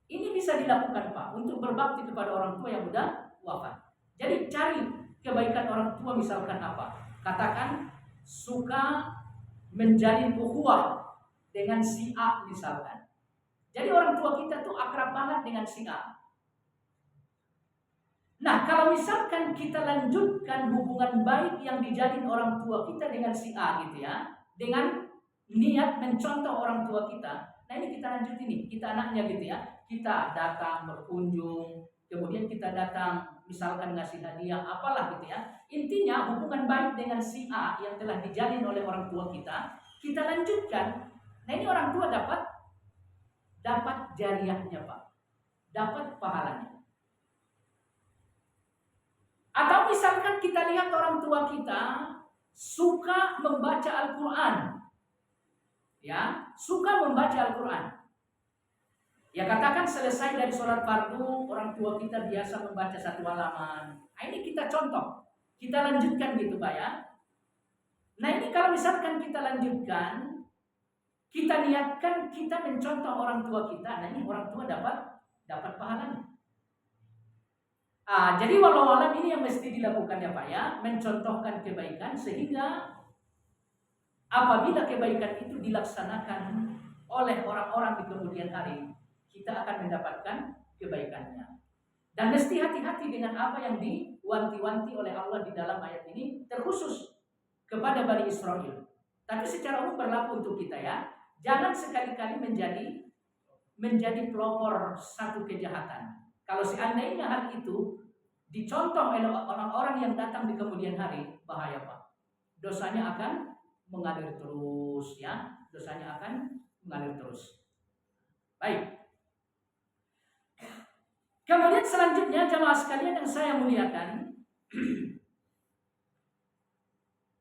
ini bisa dilakukan Pak untuk berbakti kepada orang tua yang sudah wafat. Jadi cari kebaikan orang tua misalkan apa? Katakan suka menjalin ukhuwah dengan si A misalkan. Jadi orang tua kita tuh akrab banget dengan si A. Nah kalau misalkan kita lanjutkan hubungan baik yang dijalin orang tua kita dengan si A gitu ya, dengan niat mencontoh orang tua kita. Nah ini kita lanjutin nih, kita anaknya gitu ya. Kita datang berkunjung, kemudian kita datang misalkan ngasih hadiah, apalah gitu ya. Intinya hubungan baik dengan si A yang telah dijalin oleh orang tua kita lanjutkan. Nah ini orang tua dapat jariahnya Pak, dapat pahalanya. Atau misalkan kita lihat orang tua kita suka membaca Al-Quran, ya, suka membaca Al-Quran. Ya katakan selesai dari sholat fardu, orang tua kita biasa membaca satu halaman. Nah ini kita contoh, kita lanjutkan gitu Pak ya. Nah ini kalau misalkan kita lanjutkan, kita niatkan kita mencontoh orang tua kita, nah ini orang tua dapat pahalanya. Jadi walau alam ini yang mesti dilakukan ya Pak ya, mencontohkan kebaikan sehingga apabila kebaikan itu dilaksanakan oleh orang-orang di kemudian hari, kita akan mendapatkan kebaikannya. Dan mesti hati-hati dengan apa yang diwanti-wanti oleh Allah di dalam ayat ini, terkhusus kepada Bani Israel. Tapi secara umum berlaku untuk kita ya. Jangan sekali-kali menjadi pelopor satu kejahatan. Kalau seandainya hal itu dicontoh oleh orang-orang yang datang di kemudian hari, bahaya Pak. Dosanya akan mengalir terus ya. Dosanya akan mengalir terus. Baik. Kemudian selanjutnya jamaah sekalian yang saya muliakan,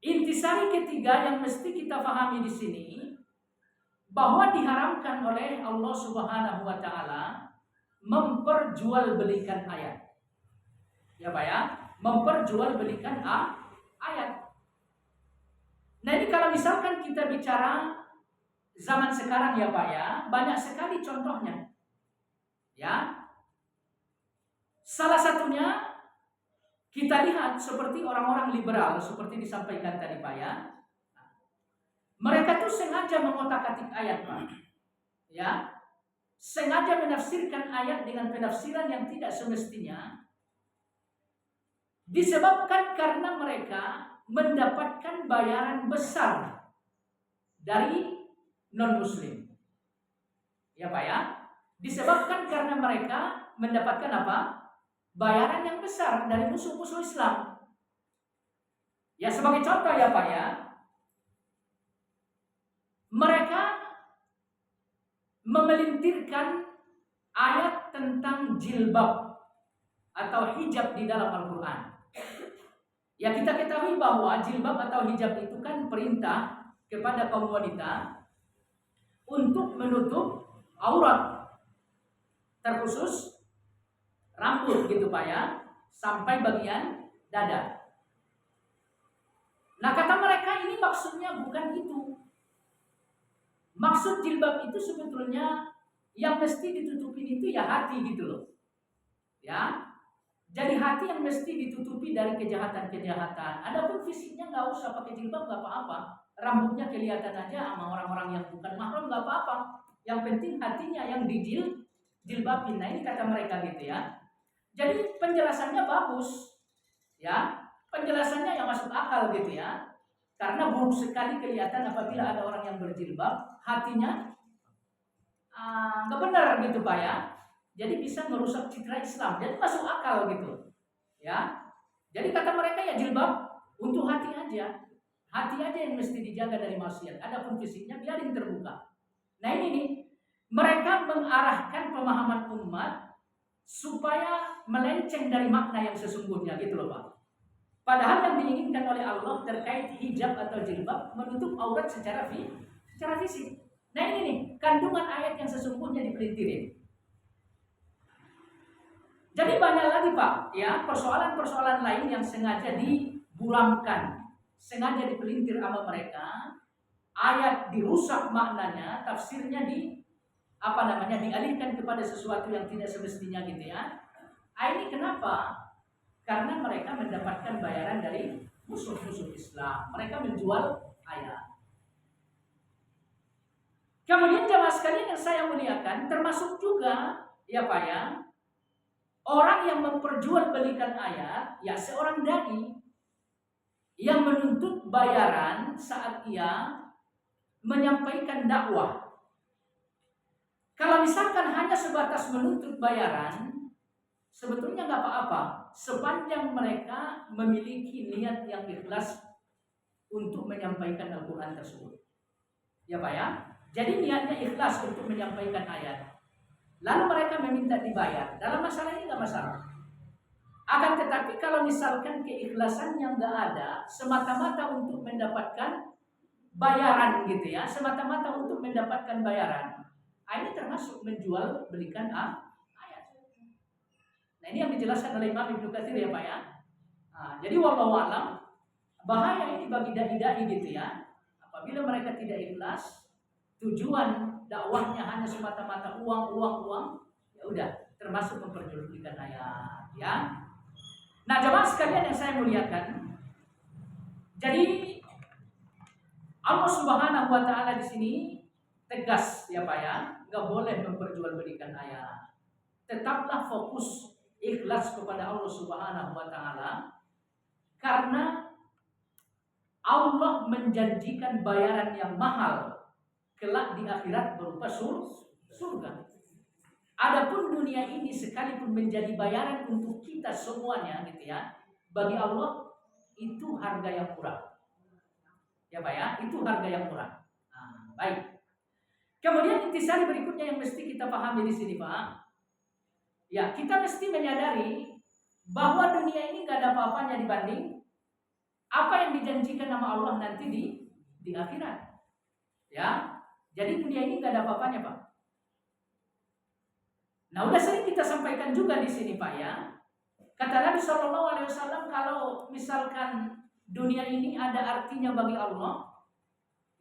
intisari ketiga yang mesti kita pahami di sini, bahwa diharamkan oleh Allah Subhanahu wa taala memperjualbelikan ayat. Ya Pak ya, memperjualbelikan ayat. Nah ini kalau misalkan kita bicara zaman sekarang ya Pak ya, banyak sekali contohnya. Ya. Salah satunya kita lihat seperti orang-orang liberal seperti disampaikan tadi Pak ya. Mereka tuh sengaja mengotak-atik ayat Pak. Ya. Sengaja menafsirkan ayat dengan penafsiran yang tidak semestinya. Disebabkan karena mereka mendapatkan bayaran besar dari non-muslim. Ya Pak ya. Disebabkan karena mereka mendapatkan apa? Bayaran yang besar dari musuh-musuh Islam. Ya sebagai contoh ya Pak ya, mereka memelintirkan ayat tentang jilbab atau hijab di dalam Al-Quran. Ya kita ketahui bahwa jilbab atau hijab itu kan perintah kepada kaum wanita untuk menutup aurat, terkhusus rambut gitu Pak ya, sampai bagian dada. Nah kata mereka ini maksudnya bukan itu. Maksud jilbab itu sebetulnya yang mesti ditutupin itu ya hati gitu loh. Ya, jadi hati yang mesti ditutupi dari kejahatan-kejahatan. Adapun fisiknya nggak usah pakai jilbab, nggak apa-apa. Rambutnya kelihatan aja sama orang-orang yang bukan mahram nggak apa-apa. Yang penting hatinya yang dijilbabin. Nah ini kata mereka gitu ya. Jadi penjelasannya bagus, ya. Penjelasannya yang masuk akal gitu ya. Karena buruk sekali kelihatan apabila ada orang yang berjilbab, hatinya nggak benar gitu Pak ya. Jadi bisa merusak citra Islam. Jadi masuk akal gitu. Ya. Jadi kata mereka ya jilbab untuk hati aja. Hati aja yang mesti dijaga dari maksiat. Adapun fisiknya biarin terbuka. Nah ini nih, mereka mengarahkan pemahaman umat supaya melenceng dari makna yang sesungguhnya gitu loh Pak. Padahal yang diinginkan oleh Allah terkait hijab atau jilbab menutup aurat secara fisik. Nah ini nih, kandungan ayat yang sesungguhnya dipelintirin. Jadi banyak lagi Pak, ya persoalan-persoalan lain yang sengaja diburamkan, sengaja dipelintir sama mereka. Ayat dirusak maknanya, tafsirnya dialihkan kepada sesuatu yang tidak semestinya gitu ya. Ini kenapa? Karena mereka mendapatkan bayaran dari musuh-musuh Islam. Mereka menjual ayat. Kemudian jamaah sekalian yang saya muliakan, termasuk juga ya Pak ya, orang yang memperjualbelikan ayat, ya seorang dai yang menuntut bayaran saat ia menyampaikan dakwah. Kalau misalkan hanya sebatas menuntut bayaran, sebetulnya nggak apa-apa, sepanjang mereka memiliki niat yang ikhlas untuk menyampaikan Al-Quran tersebut. Ya Pak ya, jadi niatnya ikhlas untuk menyampaikan ayat. Lalu mereka meminta dibayar. Dalam masalah ini nggak masalah. Akan tetapi kalau misalkan keikhlasan yang nggak ada, semata-mata untuk mendapatkan bayaran gitu ya, semata-mata untuk mendapatkan bayaran, ini termasuk menjual belikan ayat. Nah ini yang dijelaskan oleh Imam Ibnu Katsir ya Pak ya. Jadi wallahu a'lam, bahaya ini bagi dai-dai gitu ya. Apabila mereka tidak ikhlas, tujuan dakwahnya hanya semata-mata uang, ya udah termasuk memperjualbelikan ayat ya. Nah jemaah sekalian yang saya muliakan, jadi Allah Subhanahu wa taala di sini tegas ya Pak ya, nggak boleh memperjualbelikan ayat. Tetaplah fokus ikhlas kepada Allah Subhanahu wa taala, karena Allah menjanjikan bayaran yang mahal kelak di akhirat berupa surga. Adapun dunia ini sekalipun menjadi bayaran untuk kita semuanya gitu ya, bagi Allah itu harga yang murah. Ya Pak ya, itu harga yang murah. Baik. Kemudian intisari berikutnya yang mesti kita pahami di sini Pak. Ya, kita mesti menyadari bahwa dunia ini gak ada apa-apanya dibanding apa yang dijanjikan sama Allah nanti di akhirat. Ya. Jadi dunia ini gak ada apa-apanya Pak. Nah udah sering kita sampaikan juga di sini Pak ya. Kata Nabi SAW, kalau misalkan dunia ini ada artinya bagi Allah,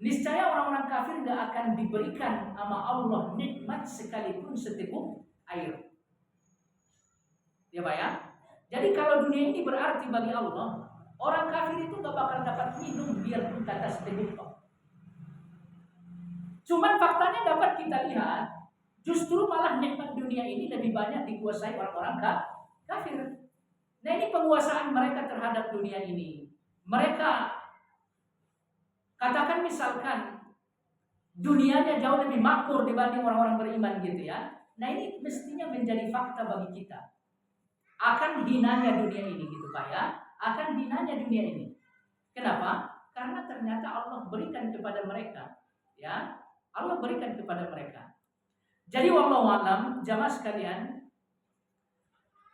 niscaya orang-orang kafir gak akan diberikan sama Allah nikmat sekalipun seteguk air. Ya Pak ya. Jadi kalau dunia ini berarti bagi Allah, orang kafir itu gak bakal dapat minum biarpun kata seteguk Pak. Cuman faktanya dapat kita lihat, justru malah nikmat dunia ini lebih banyak dikuasai orang-orang kafir. Nah ini penguasaan mereka terhadap dunia ini. Mereka katakan misalkan dunianya jauh lebih makmur dibanding orang-orang beriman gitu ya. Nah ini mestinya menjadi fakta bagi kita. Akan hinanya dunia ini gitu Pak ya. Akan hinanya dunia ini. Kenapa? Karena ternyata Allah berikan kepada mereka. Ya, Allah berikan kepada mereka. Jadi wallahu a'lam, jamaah sekalian,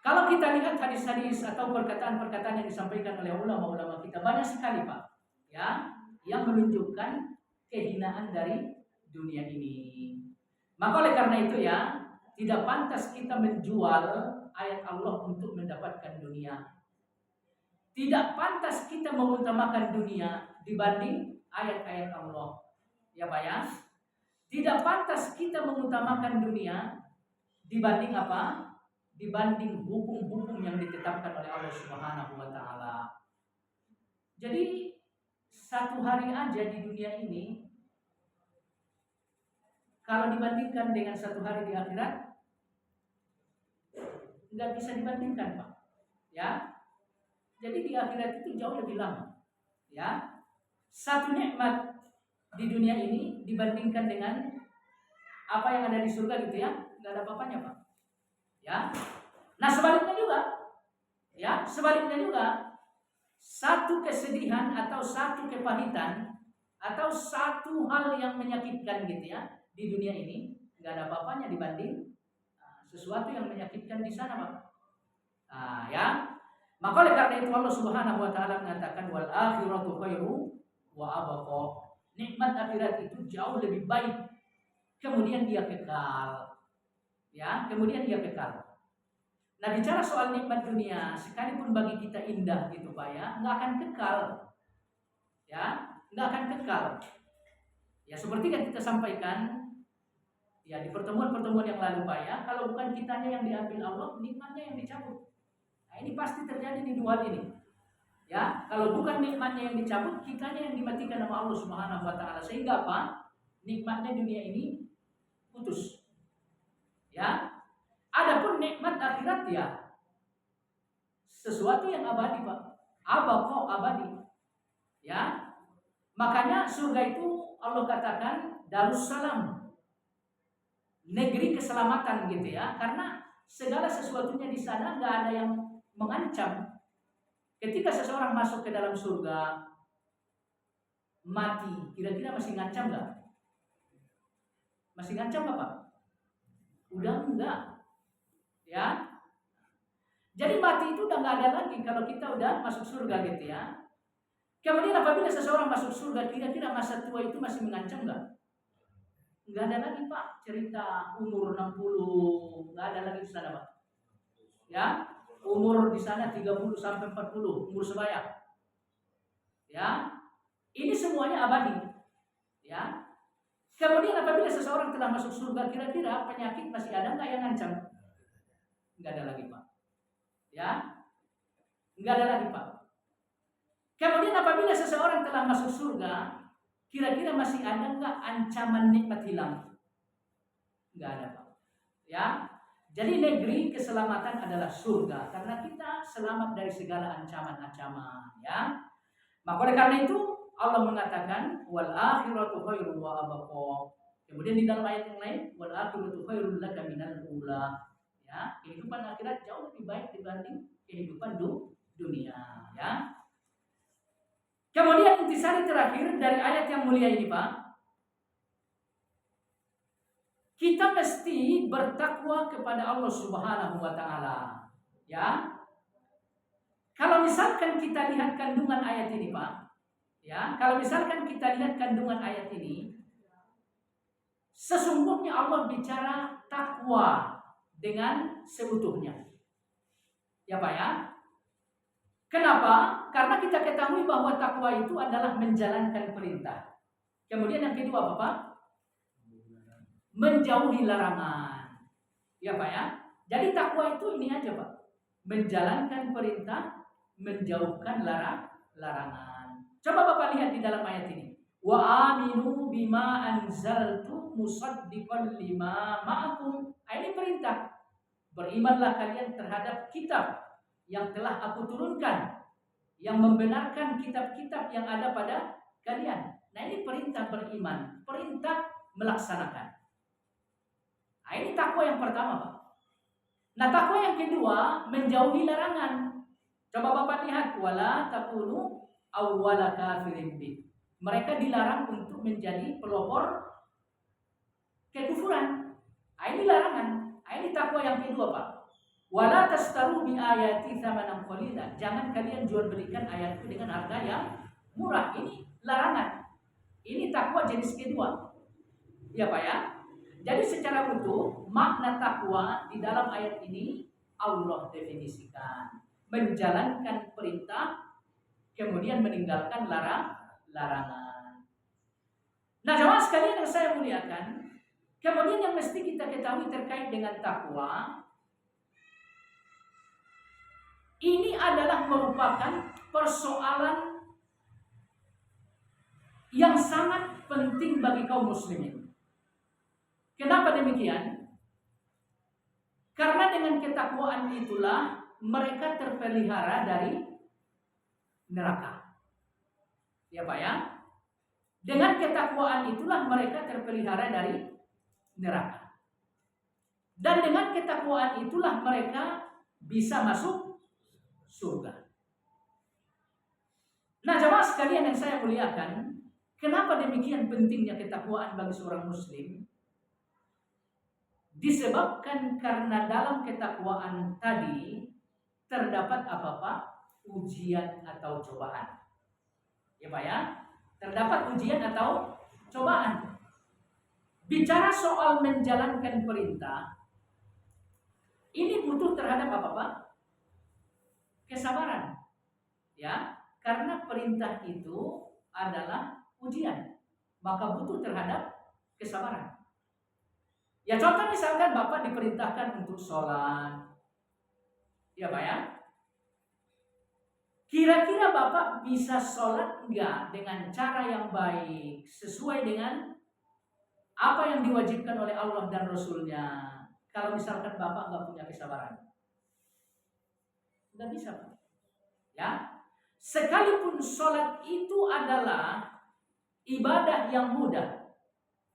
kalau kita lihat hadis-hadis atau perkataan-perkataan yang disampaikan oleh ulama-ulama kita banyak sekali Pak, ya, yang menunjukkan kehinaan dari dunia ini. Maka oleh karena itu ya, tidak pantas kita menjual ayat Allah untuk mendapatkan dunia. Tidak pantas kita mengutamakan dunia dibanding ayat-ayat Allah. Ya Pak ya. Tidak pantas kita mengutamakan dunia dibanding apa? Dibanding hukum-hukum yang ditetapkan oleh Allah Subhanahu wa taala. Jadi satu hari aja di dunia ini kalau dibandingkan dengan satu hari di akhirat nggak bisa dibandingkan Pak. Ya. Jadi di akhirat itu jauh lebih lama. Ya. Satu nikmat di dunia ini dibandingkan dengan apa yang ada di surga gitu ya, nggak ada apa-apanya Pak. Ya, nah sebaliknya juga, ya sebaliknya juga, satu kesedihan atau satu kepahitan atau satu hal yang menyakitkan gitu ya di dunia ini nggak ada apa-apanya dibanding sesuatu yang menyakitkan di sana Pak. Ya, maka oleh karena itu Allah Subhanahu Wa Taala mengatakan wal akhiratu khairu wa abqa. Nikmat akhirat itu jauh lebih baik. Kemudian dia kekal. Ya, kemudian dia kekal. Nah, bicara soal nikmat dunia, sekalipun bagi kita indah gitu Pak ya, nggak akan kekal. Ya, nggak akan kekal. Ya, seperti yang kita sampaikan ya di pertemuan-pertemuan yang lalu Pak ya, kalau bukan kitanya yang diambil Allah, nikmatnya yang dicabut. Nah, ini pasti terjadi di dua hal ini. Ya, kalau bukan nikmatnya yang dicabut, kitanya yang dimatikan sama Allah Subhanahu wa taala. Sehingga apa? Nikmatnya dunia ini putus. Ya. Adapun nikmat akhirat ya sesuatu yang abadi, Pak. Abaqo abadi. Ya. Makanya surga itu Allah katakan Darussalam. Negeri keselamatan gitu ya. Karena segala sesuatunya di sana enggak ada yang mengancam. Ketika seseorang masuk ke dalam surga mati, kira-kira masih ngancam nggak? Masih ngancam apa? Udah enggak, ya. Jadi mati itu udah nggak ada lagi kalau kita udah masuk surga gitu ya. Kemudian apabila seseorang masuk surga, kira-kira masa tua itu masih mengancam nggak? Nggak ada lagi Pak, cerita umur 60, nggak ada lagi di sana Pak. Ya, umur di sana 30 sampai 40, umur sebaya. Ya, ini semuanya abadi. Ya. Kemudian apabila seseorang telah masuk surga, kira-kira penyakit masih ada nggak yang ngancam? Nggak ada lagi Pak. Ya, nggak ada lagi Pak. Kemudian apabila seseorang telah masuk surga, kira-kira masih ada nggak ancaman nikmat hilang? Nggak ada Pak. Ya, jadi negeri keselamatan adalah surga karena kita selamat dari segala ancaman-ancaman. Ya, maka oleh karena itu Allah mengatakan wal akhiratu khairu wa abqa. Kemudian di dalam ayat yang lain wal akhiratu khairul laka minal ula. Ya, kehidupan akhirat jauh lebih baik dibanding kehidupan dunia, ya. Kemudian intisari terakhir dari ayat yang mulia ini, Pak. Kita mesti bertakwa kepada Allah Subhanahu wa taala, ya. Kalau misalkan kita lihat kandungan ayat ini, Pak, ya, kalau misalkan kita lihat kandungan ayat ini, sesungguhnya Allah bicara takwa dengan seutuhnya. Ya Pak ya. Kenapa? Karena kita ketahui bahwa takwa itu adalah menjalankan perintah. Kemudian yang kedua apa Pak? Menjauhi larangan. Ya Pak ya. Jadi takwa itu ini aja Pak. Menjalankan perintah, menjauhkan larangan. Coba Bapak lihat di dalam ayat ini. Wa aminu bima anzaltu musaddiqan lima ma'akum. Ini perintah. Berimanlah kalian terhadap kitab yang telah aku turunkan, yang membenarkan kitab-kitab yang ada pada kalian. Nah ini perintah beriman, perintah melaksanakan. Nah, ini takwa yang pertama, Pak. Nah, takwa yang kedua, menjauhi larangan. Coba Bapak lihat, wala takunu awwala kafirin bi. Mereka dilarang untuk menjadi pelopor kekufuran. Nah, ini larangan. Nah, ini takwa yang kedua, Pak. Wala tastaru bi ayati tsamanan qalila. Jangan kalian jual belikan ayatku dengan harga yang murah. Ini larangan. Ini takwa jenis kedua. Ya, Pak ya. Jadi secara utuh makna takwa di dalam ayat ini Allah definisikan. Menjalankan perintah kemudian meninggalkan larangan. Nah, jemaah sekalian yang saya muliakan, kemudian yang mesti kita ketahui terkait dengan takwa, ini adalah merupakan persoalan yang sangat penting bagi kaum muslimin. Kenapa demikian? Karena dengan ketakwaan itulah mereka terpelihara dari neraka. Ya, Pak ya? Dengan ketakwaan itulah mereka terpelihara dari neraka. Dan dengan ketakwaan itulah mereka bisa masuk surga. Nah, jemaah sekalian yang saya muliakan, kenapa demikian pentingnya ketakwaan bagi seorang muslim? Disebabkan karena dalam ketakwaan tadi terdapat apa-apa ujian atau cobaan. Ya, Pak ya? Terdapat ujian atau cobaan. Bicara soal menjalankan perintah, ini butuh terhadap apa, Pak? Kesabaran. Ya, karena perintah itu adalah ujian, maka butuh terhadap kesabaran. Ya, contoh misalkan Bapak diperintahkan untuk sholat. Ya, Pak ya? Kira-kira Bapak bisa sholat enggak dengan cara yang baik, sesuai dengan apa yang diwajibkan oleh Allah dan Rasulnya, kalau misalkan Bapak enggak punya kesabaran? Enggak bisa, Pak. Ya, sekalipun sholat itu adalah ibadah yang mudah.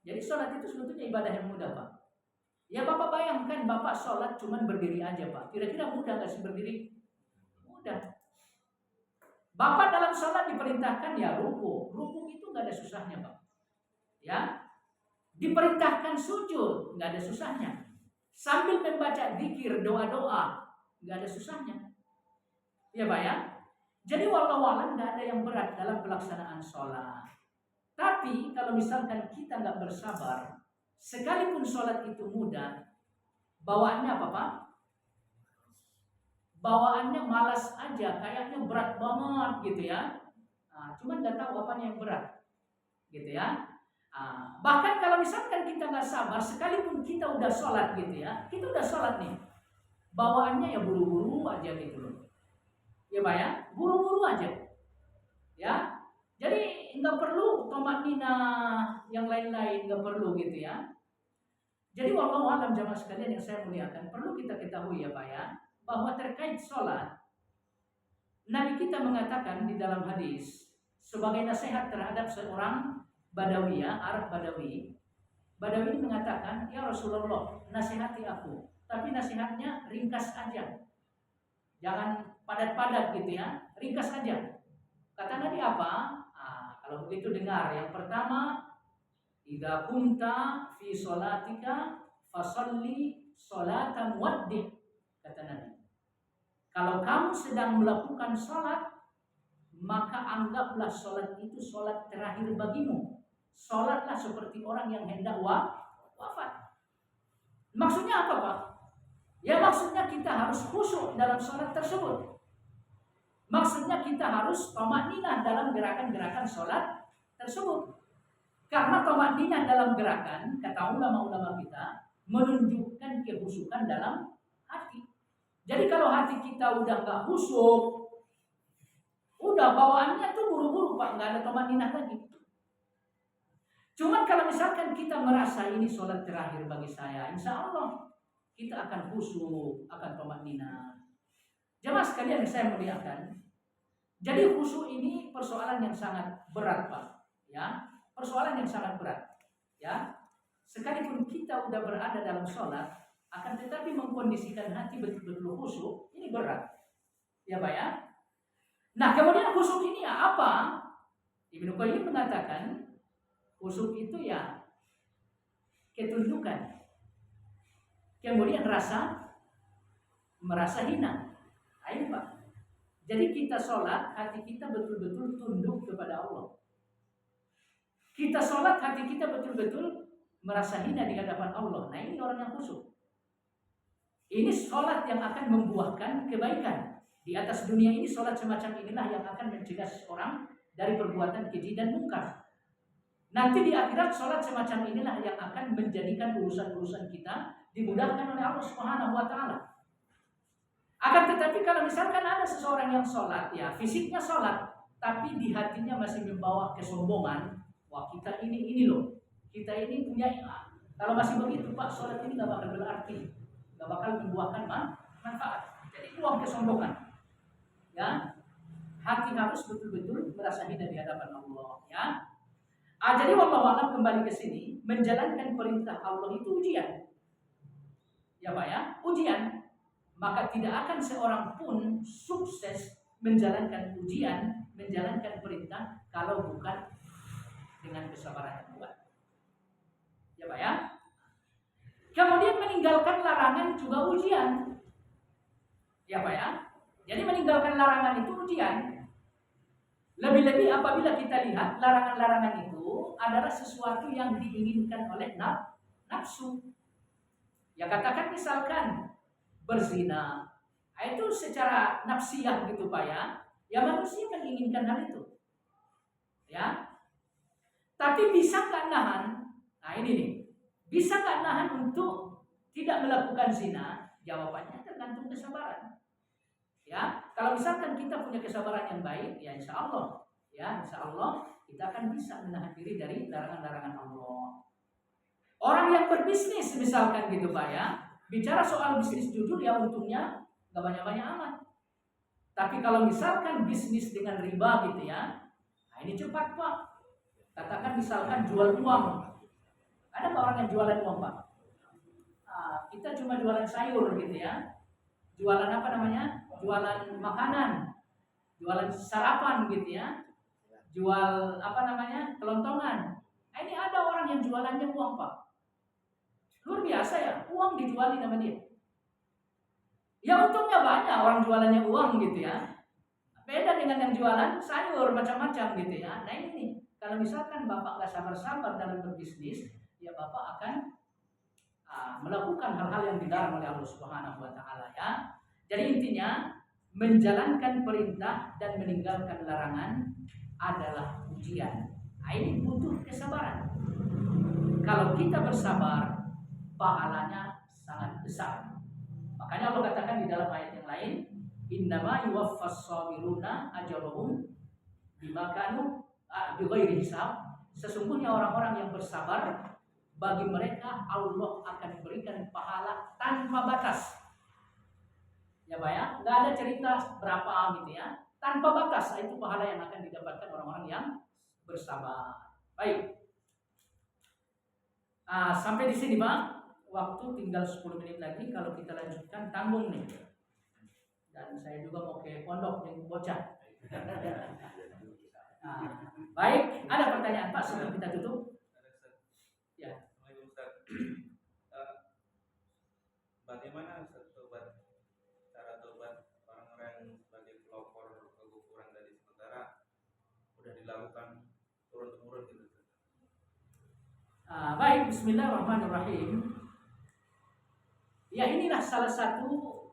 Jadi sholat itu sebetulnya ibadah yang mudah, Pak. Ya, Bapak bayangkan Bapak sholat cuman berdiri aja, Pak. Kira-kira mudah nggak sih berdiri? Mudah. Bapak dalam sholat diperintahkan ya ruku. Ruku itu nggak ada susahnya, Pak. Ya, diperintahkan sujud nggak ada susahnya. Sambil membaca zikir, doa-doa nggak ada susahnya. Ya, Pak ya. Jadi wallahu a'lam nggak ada yang berat dalam pelaksanaan sholat. Tapi kalau misalkan kita nggak bersabar, sekalipun sholat itu mudah, bawaannya apa, Pak? Bawaannya malas aja, kayaknya berat banget gitu ya. Nah, cuman nggak tahu apanya yang berat, gitu ya. Bahkan kalau misalkan kita nggak sabar, sekalipun kita udah sholat gitu ya, kita udah sholat nih, bawaannya ya buru-buru aja gitu loh. Ya, Pak ya, buru-buru aja. Ya, jadi nggak perlu tomatnina yang lain-lain, nggak perlu gitu ya. Jadi wallahu a'lam jamaah sekalian yang saya muliakan, perlu kita ketahui ya, Pak ya, bahwa terkait sholat, Nabi kita mengatakan di dalam hadis sebagai nasihat terhadap seorang Badawi ya, Arab Badawi. Badawi ini mengatakan, ya Rasulullah, nasihati aku, tapi nasihatnya ringkas aja, jangan padat-padat gitu ya, ringkas aja. Kata Nabi apa? Kalau begitu dengar, yang pertama, idza kunta fi sholatika fasalli sholata muwaddi', kata Nabi. Kalau kamu sedang melakukan sholat, maka anggaplah sholat itu sholat terakhir bagimu. Sholatlah seperti orang yang hendak wafat. Maksudnya apa, Pak? Ya, maksudnya kita harus khusyuk dalam sholat tersebut. Maksudnya kita harus tamakninah dalam gerakan-gerakan sholat tersebut. Karena tamakninah dalam gerakan, kata ulama-ulama kita, menunjukkan kehusukan dalam hati. Jadi kalau hati kita udah gak khusyuk, udah bawaannya tuh buru-buru, Pak, gak ada tamakninah lagi. Cuman kalau misalkan kita merasa ini sholat terakhir bagi saya, insya Allah kita akan khusyuk, akan tamakninah. Jemaah sekalian yang saya muliakan, jadi khusyuk ini persoalan yang sangat berat, Pak. Ya, persoalan yang sangat berat. Ya, sekalipun kita udah berada dalam sholat, akan tetapi mengkondisikan hati betul-betul khusyuk, ini berat. Ya Pak ya. Nah kemudian khusyuk ini ya apa? Ibnu Qayyim mengatakan khusyuk itu ya ketundukan, kemudian merasa hina. Ayo Pak. Jadi kita sholat, hati kita betul-betul tunduk kepada Allah. Kita sholat, hati kita betul-betul merasa hina di hadapan Allah. Nah ini orang yang khusyuk. Ini sholat yang akan membuahkan kebaikan. Di atas dunia ini sholat semacam inilah yang akan mencegah seseorang dari perbuatan keji dan mungkar. Nanti di akhirat sholat semacam inilah yang akan menjadikan urusan-urusan kita dimudahkan oleh Allah Subhanahu wa Ta'ala. Akan tetapi kalau misalkan ada seseorang yang sholat, ya fisiknya sholat, tapi di hatinya masih membawa kesombongan, wah kita ini loh, kita ini punya. Kalau masih begitu Pak, sholat ini gak bakal berarti, gak bakal membuahkan manfaat. Jadi buang kesombongan. Ya, hati harus betul-betul merasa hina di hadapan Allah. Ya. Jadi wallahu a'lam, kembali ke sini, menjalankan perintah Allah itu ujian. Ya Pak ya, ujian. Maka tidak akan seorang pun sukses menjalankan ujian, menjalankan perintah kalau bukan dengan kesabaran yang kuat. Ya Pak ya. Kemudian meninggalkan larangan juga ujian. Ya Pak ya. Jadi meninggalkan larangan itu ujian. Lebih-lebih apabila kita lihat larangan-larangan itu adalah sesuatu yang diinginkan oleh nafsu. Ya katakan misalkan berzina, itu secara nafsiyah gitu Pak ya. Ya manusia menginginkan hal itu. Ya. Tapi bisa nggak nahan? Nah ini nih. Bisa nggak nahan untuk tidak melakukan zina? Jawabannya tergantung kesabaran. Ya, kalau misalkan kita punya kesabaran yang baik, ya insya Allah kita akan bisa menahan diri dari larangan-larangan Allah. Orang yang berbisnis misalkan gitu Pak ya, bicara soal bisnis jujur ya untungnya nggak banyak-banyak amat. Tapi kalau misalkan bisnis dengan riba gitu ya, nah ini cepat Pak. Katakan misalkan jual uang, ada nggak orang yang jualan uang Pak? Nah, kita cuma jualan sayur gitu ya, jualan apa namanya? Jualan makanan, jualan sarapan gitu ya, jual apa namanya? Kelontongan. Nah, ini ada orang yang jualannya uang Pak. Luar biasa ya, uang dijualin sama dia. Ya untungnya banyak orang jualannya uang gitu ya. Beda dengan yang jualan sayur macam-macam gitu ya. Nah ini kalau misalkan Bapak nggak sabar-sabar dalam berbisnis, ya Bapak akan melakukan hal-hal yang dilarang oleh Allah Subhanahu wa Ta'ala ya. Jadi intinya menjalankan perintah dan meninggalkan larangan adalah ujian. Nah, ini butuh kesabaran. Kalau kita bersabar, pahalanya sangat besar. Makanya Allah katakan di dalam ayat yang lain, innama yuwaffas sabiruna ajrahum bima kanu bighairi hisab. Sesungguhnya orang-orang yang bersabar, bagi mereka Allah akan berikan pahala tanpa batas. Ya Pak ya, nggak ada cerita berapa gitu ya, tanpa batas. Itu pahala yang akan didapatkan orang-orang yang bersabar. Baik. Sampai di sini Pak. Waktu tinggal 10 menit lagi. Kalau kita lanjutkan tanggung nih. Dan saya juga mau ke pondok nih bocah. Baik, ada pertanyaan Pak sebelum kita tutup? Ya. Bagaimana cara tobat orang-orang yang sebagai pelopor kekufuran dari sementara sudah dilakukan turun-temurun gitu? Baik, bismillahirrahmanirrahim. Ya inilah salah satu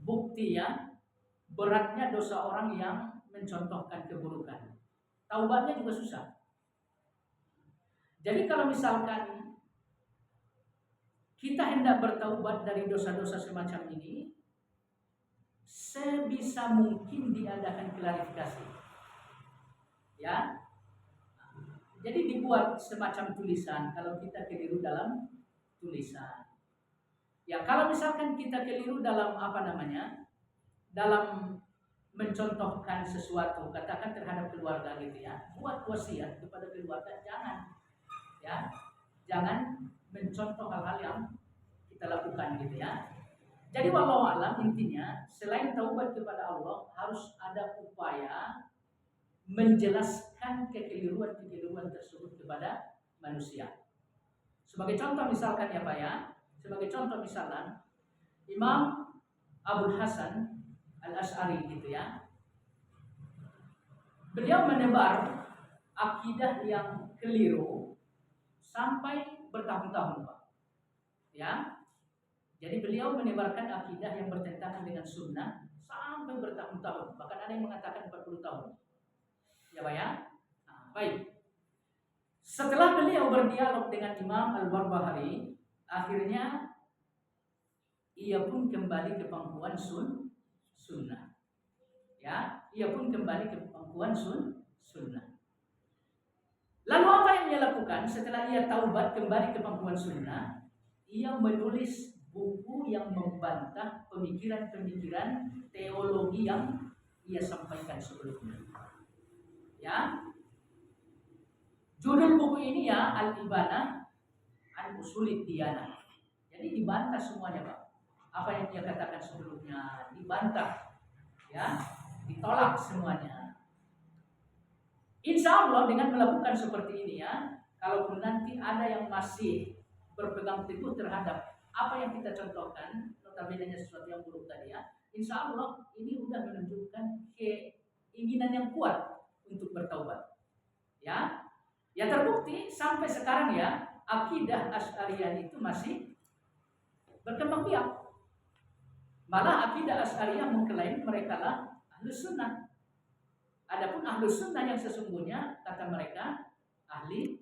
bukti ya beratnya dosa orang yang mencontohkan keburukan. Taubatnya juga susah. Jadi kalau misalkan kita hendak bertaubat dari dosa-dosa semacam ini, sebisa mungkin diadakan klarifikasi. Ya. Jadi dibuat semacam tulisan kalau kita keliru dalam tulisan. Ya, kalau misalkan kita keliru dalam apa namanya? Dalam mencontohkan sesuatu, katakan terhadap keluarga gitu ya. Buat wasiat kepada keluarga, jangan. Ya. jangan mencontoh hal-hal yang kita lakukan gitu ya. Jadi wallahu alam, intinya selain taubat kepada Allah harus ada upaya menjelaskan kekeliruan-kekeliruan tersebut kepada manusia. Sebagai contoh misalkan ya Pak ya, sebagai contoh misalnya Imam Abul Hasan Al-Asy'ari gitu ya. Beliau menebar akidah yang keliru sampai bertahun-tahun Pak. Ya. Jadi beliau menebarkan akidah yang bertentangan dengan sunnah sampai bertahun-tahun. Bahkan ada yang mengatakan 40 tahun. Ya Pak ya. Nah, baik. Setelah beliau berdialog dengan Imam Al-Barbahari, akhirnya ia pun kembali ke pangkuan sunnah. Ya, ia pun kembali ke pangkuan sunnah. Lalu apa yang ia lakukan setelah ia taubat kembali ke pangkuan sunnah? Ia menulis buku yang membantah pemikiran-pemikiran teologi yang ia sampaikan sebelumnya. Ya, judul buku ini ya Al-Ibanah an Ushulid Diyanah. Jadi dibantah semuanya Pak. Apa yang dia katakan sebelumnya dibantah, ya, ditolak semuanya. Insya Allah dengan melakukan seperti ini ya, kalaupun nanti ada yang masih berpegang teguh terhadap apa yang kita contohkan, notabene sesuatu yang buruk tadi ya, insya Allah ini sudah menunjukkan keinginan yang kuat untuk bertaubat. Ya, ya terbukti sampai sekarang ya, akidah Asy'ariyah itu masih berkembang biak. Malah akidah Asy'ariyah mengklaim mereka lah Ahlus Sunnah. Adapun Ahlus Sunnah yang sesungguhnya kata mereka ahli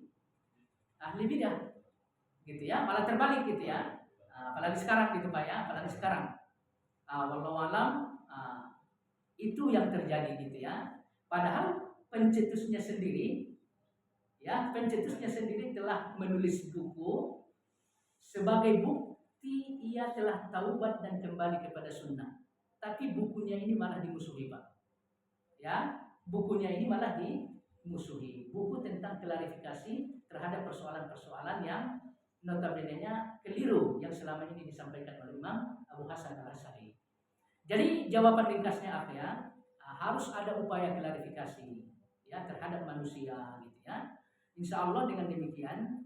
bidah. Gitu ya, malah terbalik gitu ya. Apalagi sekarang gitu Pak ya, apalagi sekarang. Wallahu alam, itu yang terjadi gitu ya. Padahal pencetusnya sendiri telah menulis buku sebagai bukti ia telah taubat dan kembali kepada sunnah. Tapi bukunya ini malah dimusuhi Pak. Ya, bukunya ini malah dimusuhi. Buku tentang klarifikasi terhadap persoalan-persoalan yang notabene-nya keliru yang selama ini disampaikan oleh Imam Abu Hasan Al-Asy'ari. Jadi jawaban ringkasnya apa ya? Harus ada upaya klarifikasi ya terhadap manusia gitu ya. Insya Allah dengan demikian,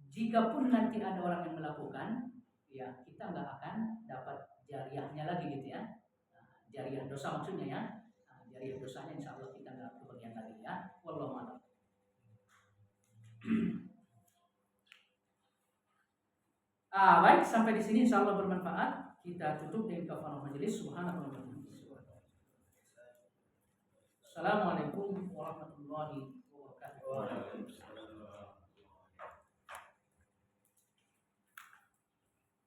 jika pun nanti ada orang yang melakukan, ya kita nggak akan dapat jariahnya lagi gitu ya. Jariah dosa maksudnya ya. Jariah dosanya insya Allah kita nggak kebagian lagi ya. Wallahu a'lam. Baik, sampai di sini insya Allah bermanfaat. Kita tutup dengan kafarah majelis. Subhanallah. Assalamualaikum warahmatullahi